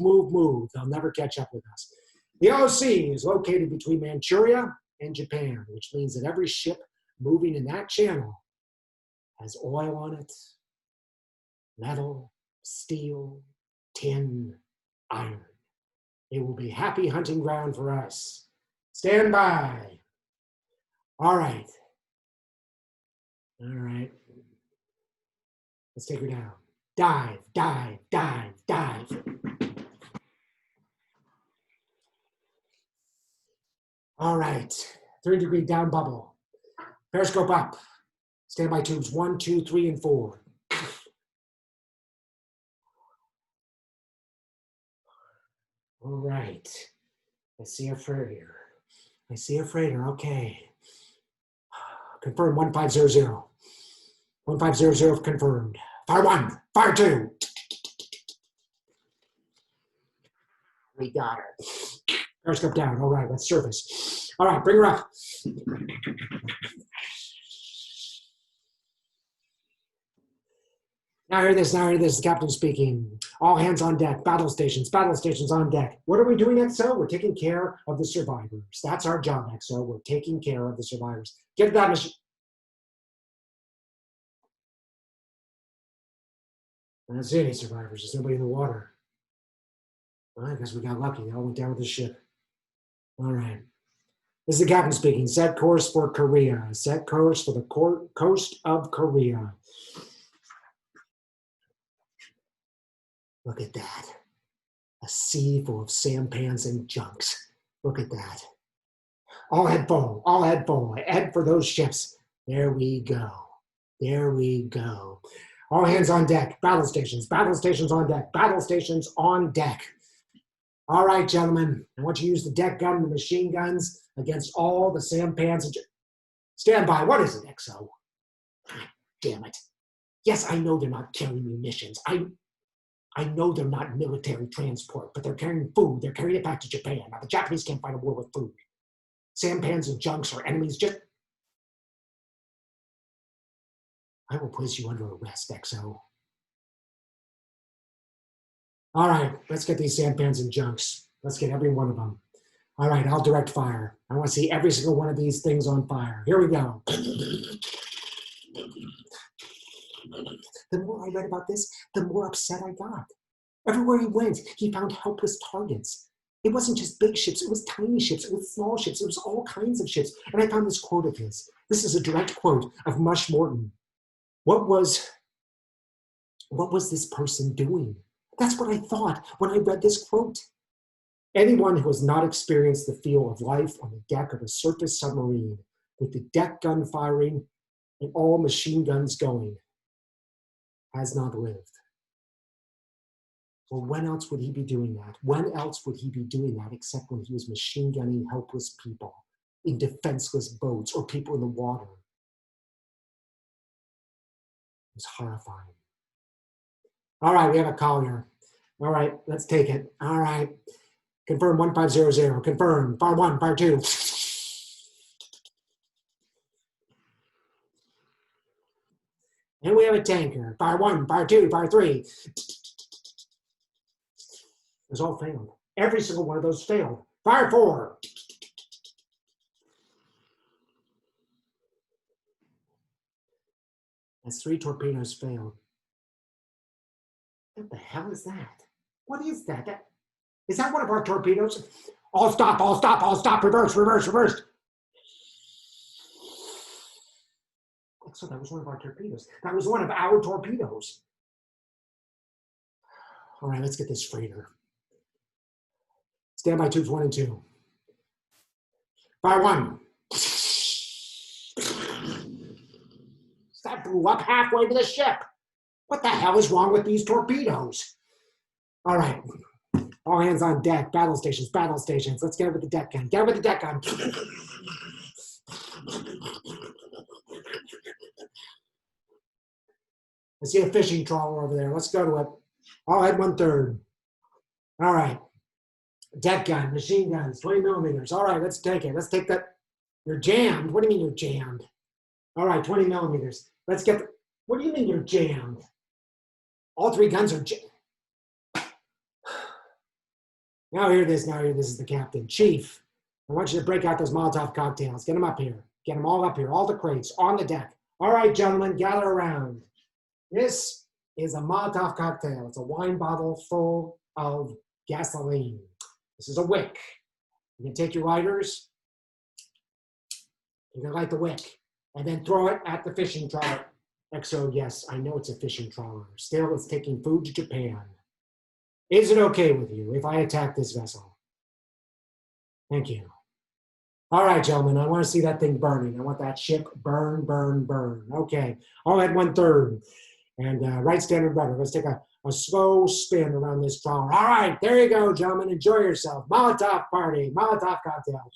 They'll never catch up with us. The Yellow Sea is located between Manchuria and Japan, which means that every ship moving in that channel has oil on it, metal, steel, tin, iron. It will be happy hunting ground for us. Stand by. All right. All right. Let's take her down. Dive, dive, dive, dive. All right. 3-degree down bubble. Periscope up. Standby tubes 1, 2, 3, and 4. All right. I see a freighter. I see a freighter. Okay. Confirm 1500. 1500 confirmed. Fire 1. Fire 2. We got her. Periscope down. All right. Let's surface. All right. Bring her up. Now hear this, the captain speaking. All hands on deck, battle stations on deck. What are we doing, XO? We're taking care of the survivors. That's our job, XO. We're taking care of the survivors. Get that machine. I don't see any survivors. There's nobody in the water. Well, I guess we got lucky. They all went down with the ship. All right. This is the captain speaking. Set course for Korea. Set course for the coast of Korea. Look at that. A sea full of sampans and junks. Look at that. All head full, all head full. Head for those ships. There we go. There we go. All hands on deck. Battle stations on deck. Battle stations on deck. All right, gentlemen. I want you to use the deck gun and the machine guns against all the sampans and stand by. What is it, XO? God damn it. Yes, I know they're not carrying munitions. I know they're not military transport, but they're carrying food. They're carrying it back to Japan. Now, the Japanese can't fight a war with food. Sampans and junks are enemies. I will place you under arrest, XO. All right, let's get these sampans and junks. Let's get every one of them. All right, I'll direct fire. I want to see every single one of these things on fire. Here we go. The more I read about this, the more upset I got. Everywhere he went, he found helpless targets. It wasn't just big ships, it was tiny ships, it was small ships, it was all kinds of ships. And I found this quote of his. This is a direct quote of Mush Morton. What was this person doing? That's what I thought when I read this quote. Anyone who has not experienced the feel of life on the deck of a surface submarine with the deck gun firing and all machine guns going has not lived. Well, when else would he be doing that? When else would he be doing that except when he was machine gunning helpless people in defenseless boats or people in the water? It was horrifying. All right, we have a call here. All right, let's take it. All right. Confirm 1500. Confirm. Fire 1, fire 2. And we have a tanker. Fire 1, fire 2, fire 3. Those all failed. Every single one of those failed. Fire 4. That's 3 torpedoes failed. What the hell is that? What is that? Is that one of our torpedoes? All stop, all stop, all stop. Reverse, reverse, reverse. So that was one of our torpedoes. That was one of our torpedoes. All right, let's get this freighter. Standby tubes 1 and 2. Fire 1. That blew up halfway to the ship. What the hell is wrong with these torpedoes? All right. All hands on deck. Battle stations, battle stations. Let's get it with the deck gun. Get it with the deck gun. I see a fishing trawler over there. Let's go to it. All head 1/3. All right. Deck gun, machine guns, 20 millimeters. All right, let's take it. Let's take that. You're jammed. What do you mean you're jammed? All right, 20 millimeters. Let's get the, what do you mean you're jammed? All 3 guns are jammed. Now hear this is the captain. Chief, I want you to break out those Molotov cocktails. Get them up here. Get them all up here, all the crates on the deck. All right, gentlemen, gather around. This is a Molotov cocktail. It's a wine bottle full of gasoline. This is a wick. You can take your lighters, you can light the wick, and then throw it at the fishing trawler. XO, yes, I know it's a fishing trawler. Still, it's taking food to Japan. Is it okay with you if I attack this vessel? Thank you. All right, gentlemen, I want to see that thing burning. I want that ship burn, burn, burn. Okay, all at 1/3. And right standard rudder. Let's take a slow spin around this trawler. All right, there you go, gentlemen. Enjoy yourself. Molotov party, Molotov cocktail.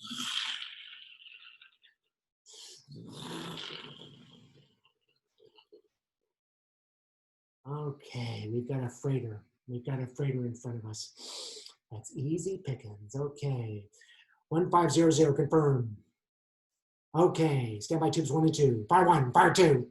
Okay, we've got a freighter. We've got a freighter in front of us. That's easy pickings. Okay. 1500, confirm. Okay, standby tubes 1 and 2. Fire 1, fire 2.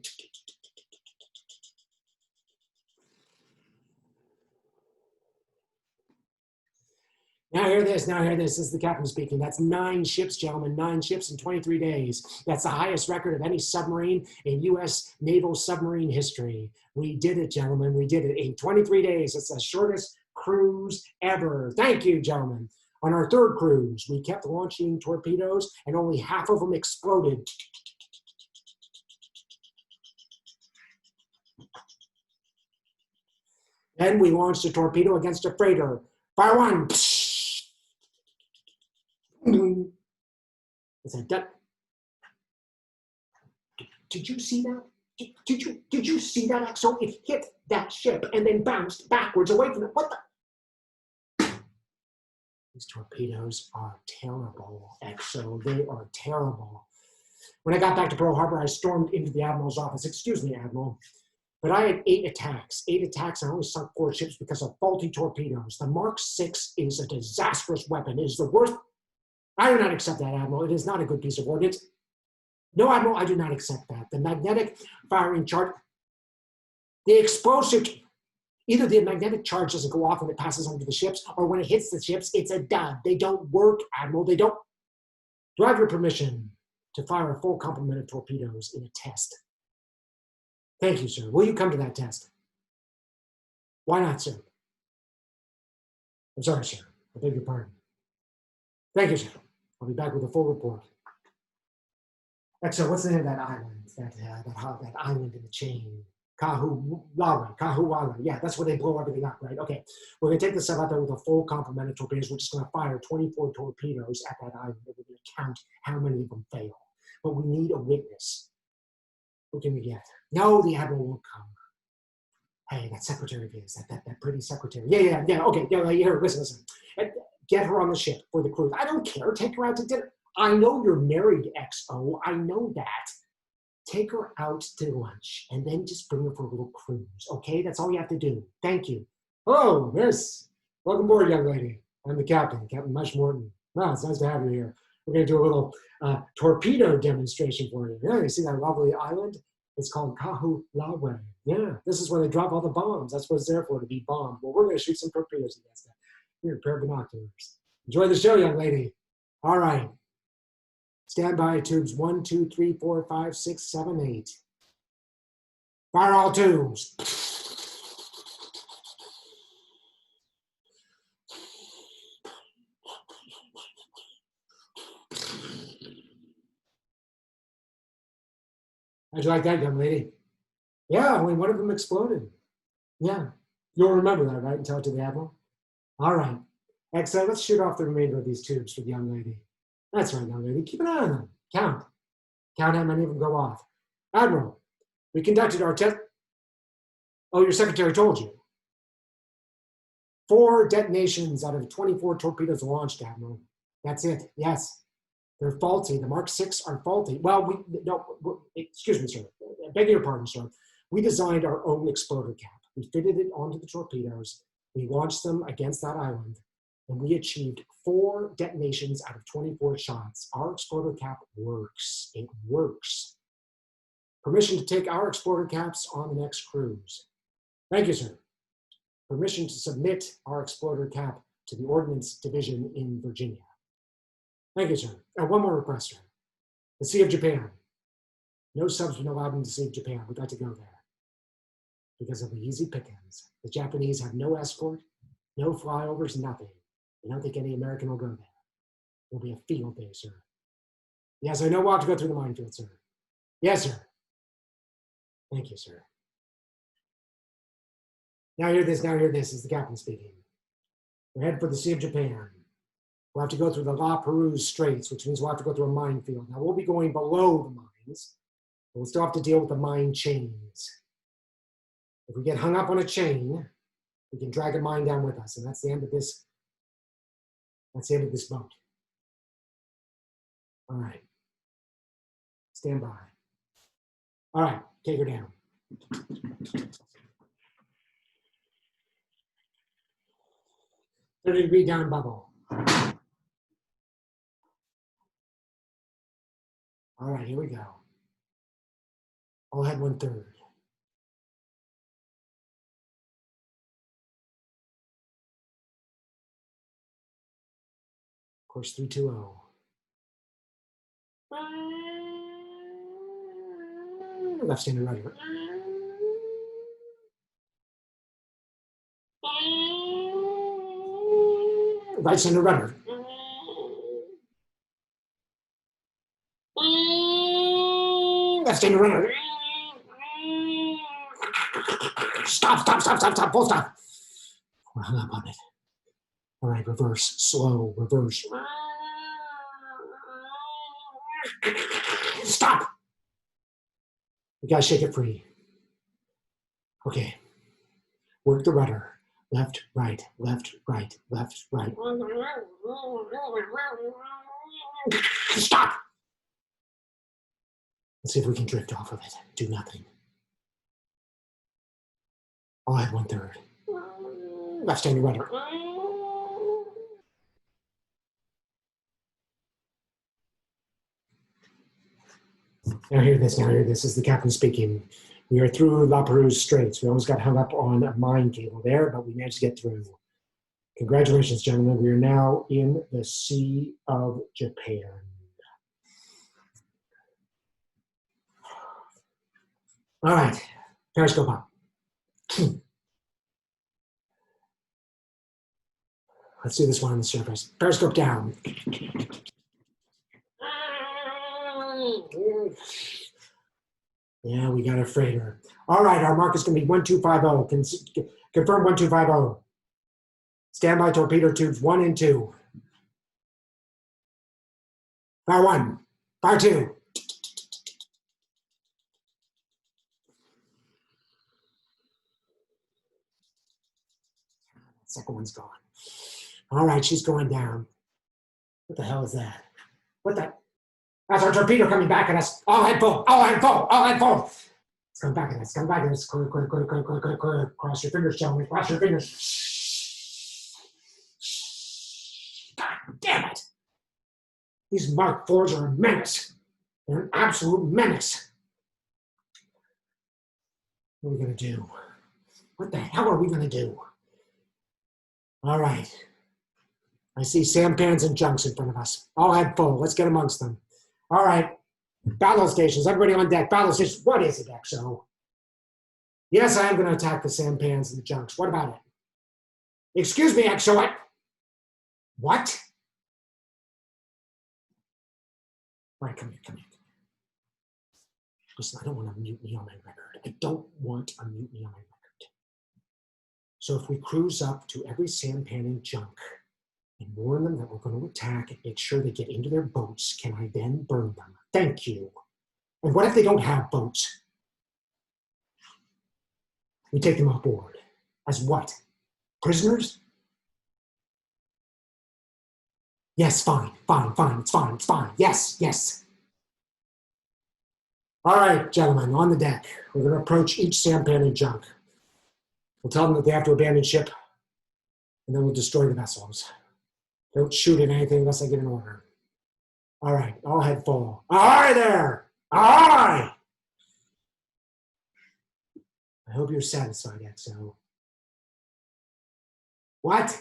Now hear this, now hear this. This is the captain speaking. That's 9 ships, gentlemen, 9 ships in 23 days. That's the highest record of any submarine in U.S. naval submarine history. We did it, gentlemen, we did it in 23 days. It's the shortest cruise ever. Thank you, gentlemen. On our 3rd cruise, we kept launching torpedoes and only half of them exploded. Then we launched a torpedo against a freighter. Fire 1. It's a duck. Did you see that? Did you see that, XO? It hit that ship and then bounced backwards away from it. What the? These torpedoes are terrible, XO. They are terrible. When I got back to Pearl Harbor, I stormed into the Admiral's office. Excuse me, Admiral. But I had 8 attacks. 8 attacks, and I only sunk 4 ships because of faulty torpedoes. The Mark VI is a disastrous weapon. It is the worst. I do not accept that, Admiral. It is not a good piece of ordnance. No, Admiral, I do not accept that. The magnetic firing charge, the explosive, either the magnetic charge doesn't go off when it passes under the ships, or when it hits the ships, it's a dud. They don't work, Admiral. They don't. Do I have your permission to fire a full complement of torpedoes in a test? Thank you, sir. Will you come to that test? Why not, sir? I'm sorry, sir. I beg your pardon. Thank you, sir. I'll be back with a full report. XO, what's the name of that island? That island in the chain. Kahuwawe. Yeah, that's where they blow everything up, right? Okay. We're going to take the sub out there with a full complement of torpedoes. We're just going to fire 24 torpedoes at that island. We're going to count how many of them fail. But we need a witness. Who can we get? No, the Admiral won't come. Hey, that secretary of his, that pretty secretary. Yeah, okay. Yeah, here, listen. Get her on the ship for the cruise. I don't care. Take her out to dinner. I know you're married, XO. I know that. Take her out to lunch and then just bring her for a little cruise, okay? That's all you have to do. Thank you. Hello, miss. Welcome aboard, young lady. I'm the captain, Captain Mush Morton. Wow, it's nice to have you here. We're going to do a little torpedo demonstration for you. Yeah, you see that lovely island? It's called Kahuwawe. Yeah, this is where they drop all the bombs. That's what it's there for, to be bombed. Well, we're going to shoot some torpedoes against that. Here, a pair of binoculars. Enjoy the show, young lady. All right. Stand by tubes 1, 2, 3, 4, 5, 6, 7, 8. Fire all tubes. How'd you like that, young lady? Yeah, only one of them exploded. Yeah, you'll remember that, right? And tell it to the Admiral? All right. XO, let's shoot off the remainder of these tubes for the young lady. That's right, young lady. Keep an eye on them. Count how many of them go off. Admiral, we conducted our test. Oh, your secretary told you. 4 detonations out of 24 torpedoes launched, Admiral. That's it. Yes. They're faulty. The Mark VI are faulty. Well, excuse me, sir. I beg your pardon, sir. We designed our own exploder cap. We fitted it onto the torpedoes. We launched them against that island, and we achieved 4 detonations out of 24 shots. Our exploder cap works. It works. Permission to take our exploder caps on the next cruise. Thank you, sir. Permission to submit our exploder cap to the Ordnance Division in Virginia. Thank you, sir. One more request, sir. The Sea of Japan. No subs been allowed in the Sea of Japan. We'd like to go there because of the easy pickings. The Japanese have no escort, no flyovers, nothing. I don't think any American will go there. It'll be a field day, sir. Yes, I know we'll have to go through the minefield, sir. Yes, sir. Thank you, sir. Now hear this, is the captain speaking. We're headed for the Sea of Japan. We'll have to go through the La Perouse Straits, which means we'll have to go through a minefield. Now we'll be going below the mines, but we'll still have to deal with the mine chains. If we get hung up on a chain, we can drag a mine down with us, and that's the end of this. That's the end of this boat. All right. Stand by. All right, take her down. 30-degree down bubble. All right, here we go. All head 1/3. Course 320. Left standing rudder. Right center rudder. Left standing rudder. Stop, full stop. We're hung up on it. All right, reverse, slow, reverse. Stop! We gotta shake it free. Okay. Work the rudder. Left, right, left, right, left, right. Stop! Let's see if we can drift off of it. Do nothing. All head 1/3. Left standing rudder. Now hear this, This is the captain speaking. We are through La Perouse Straits. We almost got hung up on a mine cable there, but we managed to get through. Congratulations, gentlemen. We are now in the Sea of Japan. All right, periscope up. Let's do this one on the surface. Periscope down. Yeah, we got a freighter. All right, our mark is going to be 1250. Confirm 1250. Standby torpedo tubes 1 and 2. Fire 1. Fire 2. Second one's gone. All right, she's going down. What the hell is that? What the? That's our torpedo coming back at us. All head full, all head full, all head full. It's coming back at us, coming back at us. Clear. Cross your fingers, gentlemen, cross your fingers. God damn it. These Mark IVs are a menace. They're an absolute menace. What are we going to do? What the hell are we going to do? All right. I see sampans and junks in front of us. All head full. Let's get amongst them. All right. Battle stations. Everybody on deck. Battle stations. What is it, XO? Yes, I am going to attack the sampans and the junks. What about it? Excuse me, XO. What? All right, come here. Listen, I don't want a mutiny on my record. I don't want a mutiny on my record. So if we cruise up to every sampan and junk and warn them that we're going to attack and make sure they get into their boats, can I then burn them? Thank you. And what if they don't have boats? We take them on board. As what? Prisoners? Yes, fine. It's fine. Yes. All right, gentlemen, on the deck. We're going to approach each sampan and junk. We'll tell them that they have to abandon ship, and then we'll destroy the vessels. Don't shoot at anything unless I get an order. All right, all head full. Aye there! Aye! I hope you're satisfied, XO. What?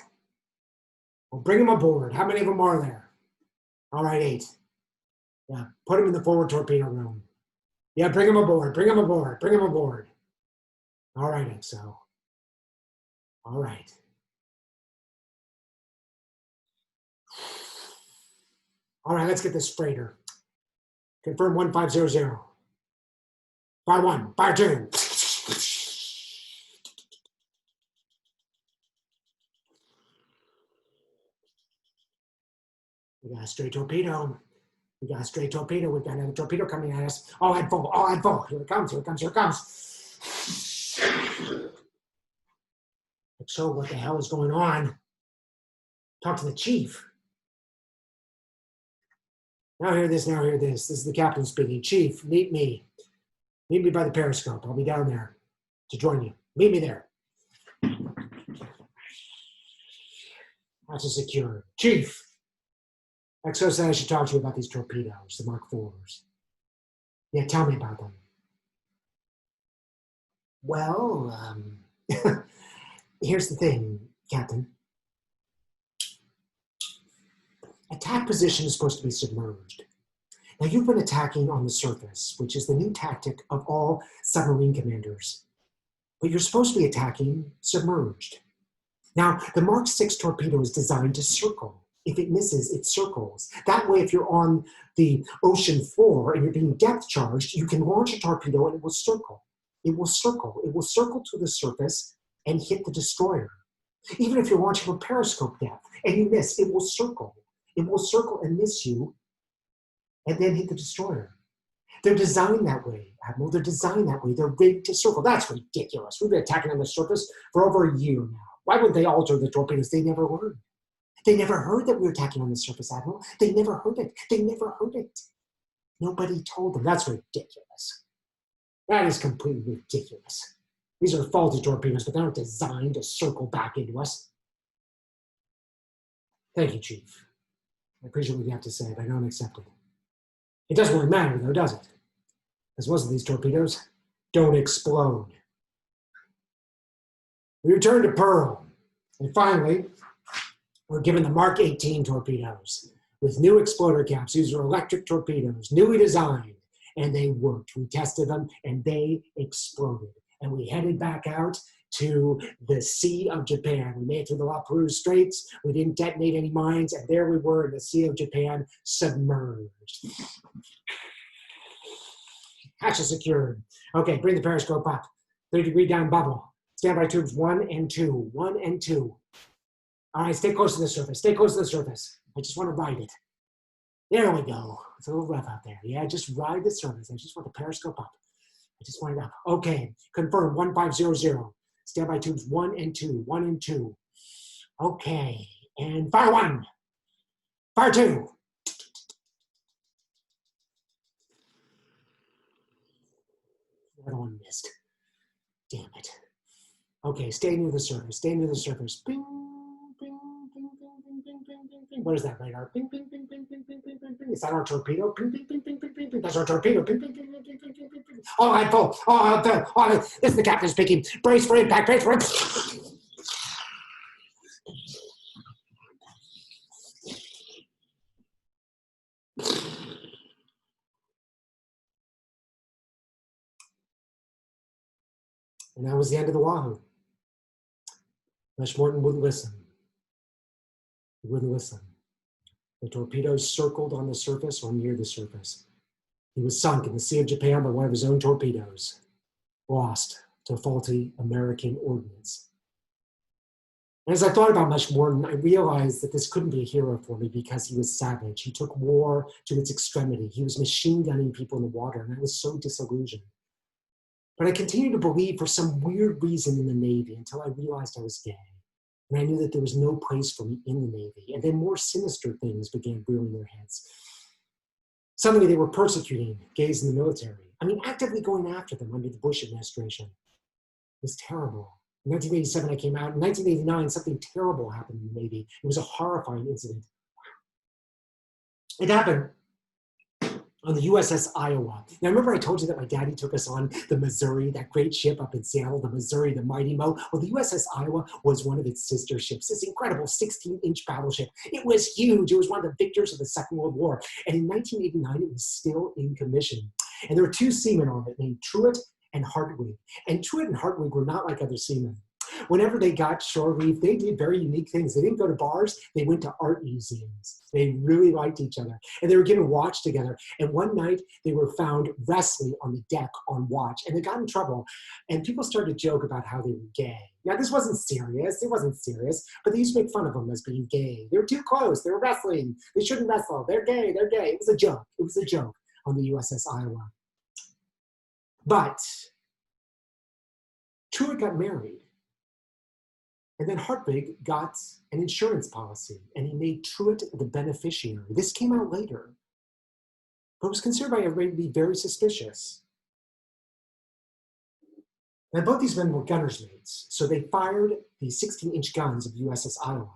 Well, bring them aboard. How many of them are there? All right, 8. Yeah, put him in the forward torpedo room. Yeah, bring him aboard, bring him aboard, bring him aboard. All right, XO. All right. All right, let's get this freighter. Confirm 1500. Fire 1, fire 2. We got a stray torpedo. We got a stray torpedo. We've got another torpedo coming at us. All head full, all head full. Here it comes, here it comes, here it comes. So what the hell is going on? Talk to the chief. Now hear this, now hear this. This is the captain speaking. Chief, meet me. Meet me by the periscope. I'll be down there to join you. Meet me there. That's a secure. Chief, XO said I should talk to you about these torpedoes, the Mark IVs. Yeah, tell me about them. Well, here's the thing, Captain. Attack position is supposed to be submerged. Now, you've been attacking on the surface, which is the new tactic of all submarine commanders. But you're supposed to be attacking submerged. Now, the Mark VI torpedo is designed to circle. If it misses, it circles. That way, if you're on the ocean floor and you're being depth charged, you can launch a torpedo and it will circle. It will circle. It will circle to the surface and hit the destroyer. Even if you're launching from periscope depth and you miss, it will circle. It will circle and miss you and then hit the destroyer. They're designed that way, Admiral. They're designed that way. They're rigged to circle. That's ridiculous. We've been attacking on the surface for over a year now. Why would they alter the torpedoes? They never learned. They never heard that we were attacking on the surface, Admiral. They never heard it. They never heard it. Nobody told them. That's ridiculous. That is completely ridiculous. These are faulty torpedoes, but they're not designed to circle back into us. Thank you, Chief. I appreciate what you have to say, but I don't accept it. It doesn't really matter, though, does it? Because most of these torpedoes don't explode. We return to Pearl, and finally, we're given the Mark 18 torpedoes with new exploder caps. These are electric torpedoes, newly designed, and they worked. We tested them, and they exploded. And we headed back out to the Sea of Japan. We made it through the La Perouse Straits. We didn't detonate any mines, and there we were in the Sea of Japan, submerged. Hatches secured. Okay, bring the periscope up. 30-degree down bubble. Standby tubes 1 and 2. 1 and 2. All right, stay close to the surface. Stay close to the surface. I just want to ride it. There we go. It's a little rough out there. Yeah, just ride the surface. I just want the periscope up. I just want it up. Okay, confirm 1500. Standby tubes 1 and 2. 1 and 2. Okay, and fire 1. Fire 2. The other one missed. Damn it. Okay, stay near the surface. Stay near the surface. Bing, bing, bing, bing, bing, bing, bing, bing, bing. What is that radar? Bing, bing, bing, bing, bing, bing, bing, bing, bing. Is that our torpedo? Bing, bing, bing, bing, bing, bing, bing. That's our torpedo. Bing, bing, bing, bing, bing, bing, bing, bing, bing. All right, full. All right, full. All right. This is the captain speaking. Brace for impact. Brace for impact. And that was the end of the Wahoo. Mush Morton wouldn't listen. He wouldn't listen. The torpedoes circled on the surface or near the surface. He was sunk in the Sea of Japan by one of his own torpedoes, lost to faulty American ordnance. And as I thought about Mush Morton, I realized that this couldn't be a hero for me because he was savage. He took war to its extremity. He was machine gunning people in the water, and I was so disillusioned. But I continued to believe for some weird reason in the Navy until I realized I was gay. And I knew that there was no place for me in the Navy. And then more sinister things began rearing their heads. Suddenly they were persecuting gays in the military. I mean, actively going after them under the Bush administration. It was terrible. In 1987, I came out. In 1989, something terrible happened in the Navy. It was a horrifying incident. It happened on the USS Iowa. Now, remember I told you that my daddy took us on the Missouri, that great ship up in Saral, the Missouri, the Mighty Mo? Well, the USS Iowa was one of its sister ships, this incredible 16-inch battleship. It was huge. It was one of the victors of the Second World War. And in 1989, it was still in commission. And there were two seamen on it named Truett and Heartily. And Truett and Heartily were not like other seamen. Whenever they got shore leave, they did very unique things. They didn't go to bars. They went to art museums. They really liked each other. And they were given watch together. And one night, they were found wrestling on the deck on watch. And they got in trouble. And people started to joke about how they were gay. Now, this wasn't serious. It wasn't serious. But they used to make fun of them as being gay. They were too close. They were wrestling. They shouldn't wrestle. They're gay. They're gay. It was a joke. It was a joke on the USS Iowa. But Truett got married. And then Heartily got an insurance policy, and he made Truett the beneficiary. This came out later, but was considered by everybody to be very suspicious. Now, both these men were gunner's mates, so they fired the 16-inch guns of USS Iowa.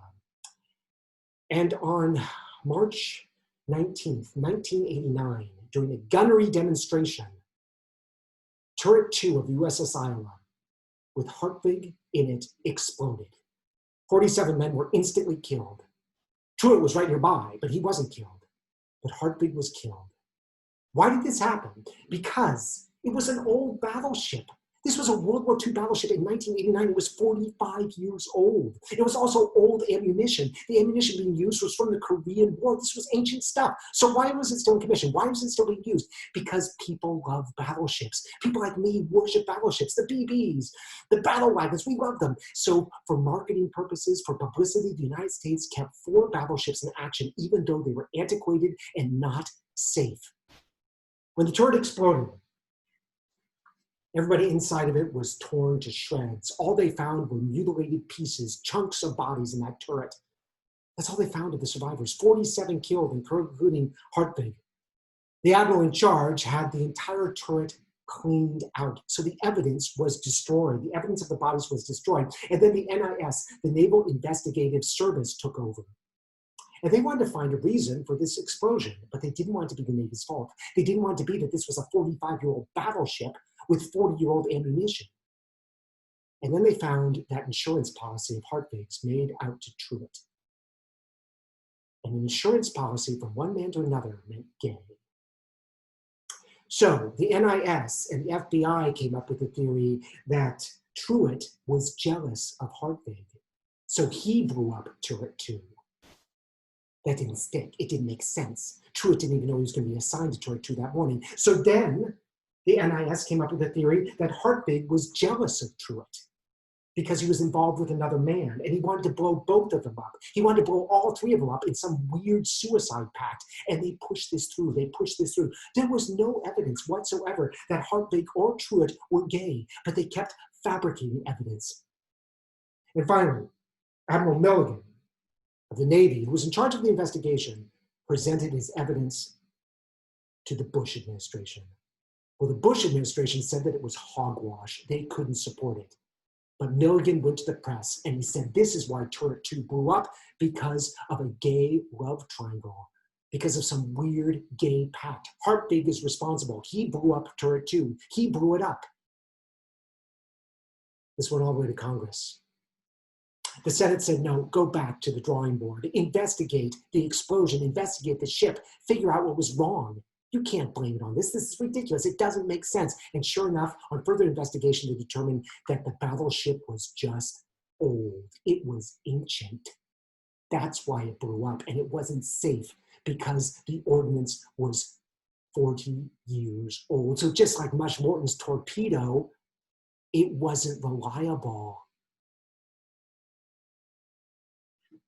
And on March 19th, 1989, during a gunnery demonstration, turret 2 of the USS Iowa, with Heartily in it, exploded. 47 men were instantly killed. Truett was right nearby, but he wasn't killed. But Heartily was killed. Why did this happen? Because it was an old battleship. This was a World War II battleship in 1989. It was 45 years old. It was also old ammunition. The ammunition being used was from the Korean War. This was ancient stuff. So why was it still in commission? Why was it still being used? Because people love battleships. People like me worship battleships, the BBs, the battle wagons. We love them. So for marketing purposes, for publicity, the United States kept 4 battleships in action, even though they were antiquated and not safe. When the turret exploded, everybody inside of it was torn to shreds. All they found were mutilated pieces, chunks of bodies in that turret. That's all they found of the survivors. 47 killed, including Heartily. The admiral in charge had the entire turret cleaned out. So the evidence was destroyed. The evidence of the bodies was destroyed. And then the NIS, the Naval Investigative Service, took over. And they wanted to find a reason for this explosion, but they didn't want it to be the Navy's fault. They didn't want it to be that this was a 45-year-old battleship with 40-year-old ammunition. And then they found that insurance policy of Heartlily's made out to Truett. And an insurance policy from one man to another meant gay. So the NIS and the FBI came up with the theory that Truett was jealous of Heartily. So he blew up Turret 2. That didn't stick. It didn't make sense. Truett didn't even know he was going to be assigned to Turret 2 that morning. So then the NIS came up with the theory that Heartily was jealous of Truett because he was involved with another man, and he wanted to blow both of them up. He wanted to blow all 3 of them up in some weird suicide pact, and they pushed this through. They pushed this through. There was no evidence whatsoever that Heartily or Truett were gay, but they kept fabricating evidence. And finally, Admiral Milligan of the Navy, who was in charge of the investigation, presented his evidence to the Bush administration. Well, the Bush administration said that it was hogwash. They couldn't support it. But Milligan went to the press and he said, this is why Turret 2 blew up, because of a gay love triangle, because of some weird gay pact. Heartily is responsible. He blew up Turret 2. He blew it up. This went all the way to Congress. The Senate said, no, go back to the drawing board. Investigate the explosion. Investigate the ship. Figure out what was wrong. You can't blame it on this. This is ridiculous. It doesn't make sense. And sure enough, on further investigation, they determined that the battleship was just old. It was ancient. That's why it blew up. And it wasn't safe because the ordnance was 40 years old. So just like Mush Morton's torpedo, it wasn't reliable.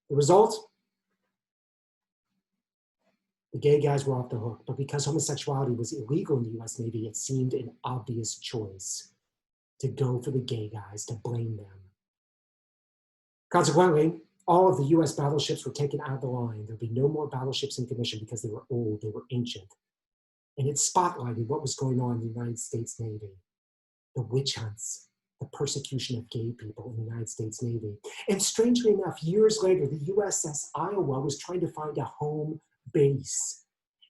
The result? The gay guys were off the hook, but because homosexuality was illegal in the US Navy, it seemed an obvious choice to go for the gay guys, to blame them. Consequently, all of the US battleships were taken out of the line. There'd be no more battleships in commission because they were old, they were ancient. And it spotlighted what was going on in the United States Navy. The witch hunts, the persecution of gay people in the United States Navy. And strangely enough, years later, the USS Iowa was trying to find a home base.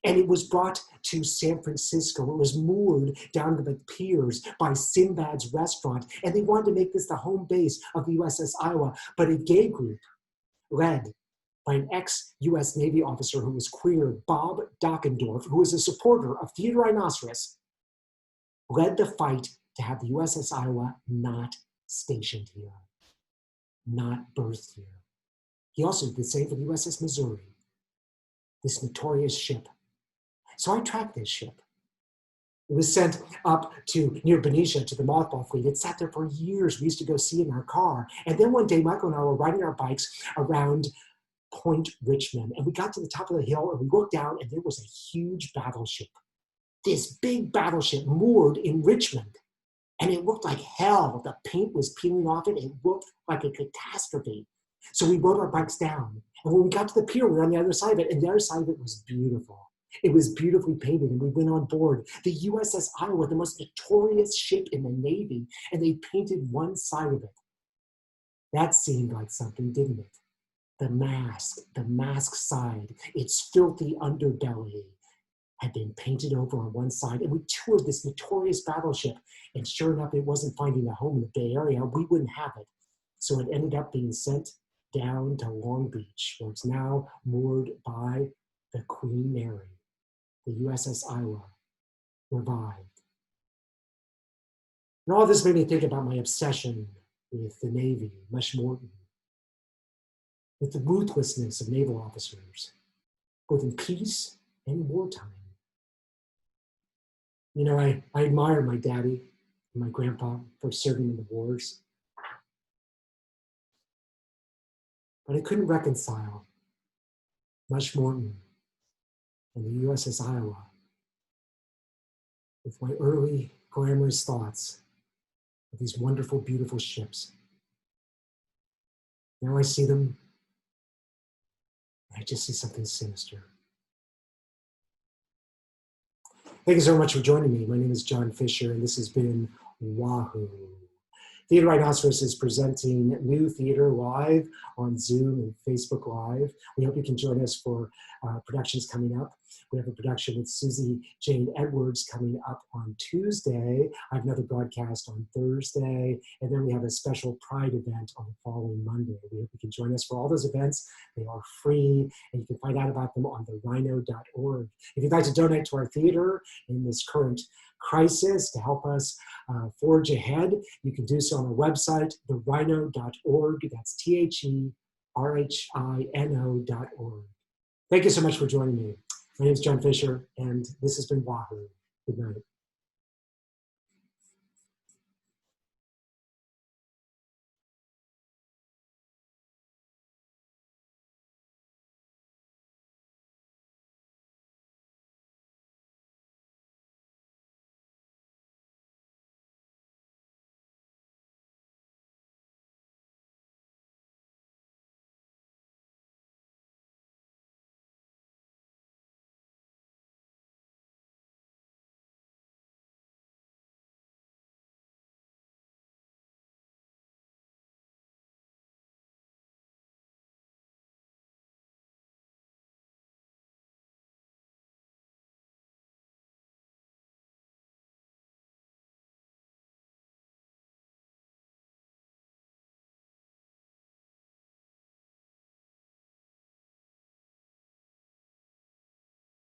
And it was brought to San Francisco. It was moored down to the Piers by Sinbad's restaurant. And they wanted to make this the home base of the USS Iowa. But a gay group led by an ex-US Navy officer who was queer, Bob Docken, who was a supporter of Theater Rhinoceros, led the fight to have the USS Iowa not stationed here, not berthed here. He also did the same for the USS Missouri, this notorious ship. So I tracked this ship. It was sent up to near Ganesha to the mothball fleet. It sat there for years. We used to go see it in our car. And then one day, Michael and I were riding our bikes around Point Richmond. And we got to the top of the hill and we looked down and there was a huge battleship. This big battleship moored in Richmond. And it looked like hell. The paint was peeling off it. It looked like a catastrophe. So we rode our bikes down. And when we got to the pier, we were on the other side of it. And the other side of it was beautiful. It was beautifully painted. And we went on board the USS Iowa, the most notorious ship in the Navy. And they painted one side of it. That seemed like something, didn't it? The mask side, its filthy underbelly had been painted over on one side. And we toured this notorious battleship. And sure enough, it wasn't finding a home in the Bay Area. We wouldn't have it. So it ended up being sent down to Long Beach, where it's now moored by the Queen Mary. The USS Iowa revived. And all this made me think about my obsession with the Navy, Mush Morton, with the ruthlessness of naval officers, both in peace and wartime. You know, I admire my daddy and my grandpa for serving in the wars. But I couldn't reconcile Mush Morton and the USS Iowa with my early glamorous thoughts of these wonderful, beautiful ships. Now I see them, and I just see something sinister. Thank you so much for joining me. My name is John Fisher, and this has been Wahoo. Theater Rhinoceros is presenting new theater live on Zoom and Facebook Live. We hope you can join us for productions coming up. We have a production with Susy Jane Edwards coming up on Tuesday. I have another broadcast on Thursday. And then we have a special Pride event on the following Monday. We hope you can join us for all those events. They are free, and you can find out about them on therhino.org. If you'd like to donate to our theater in this current crisis to help us forge ahead, you can do so on our website, therhino.org. That's THERHINO.org. Thank you so much for joining me. My name is John Fisher, and this has been Wahoo. Good night.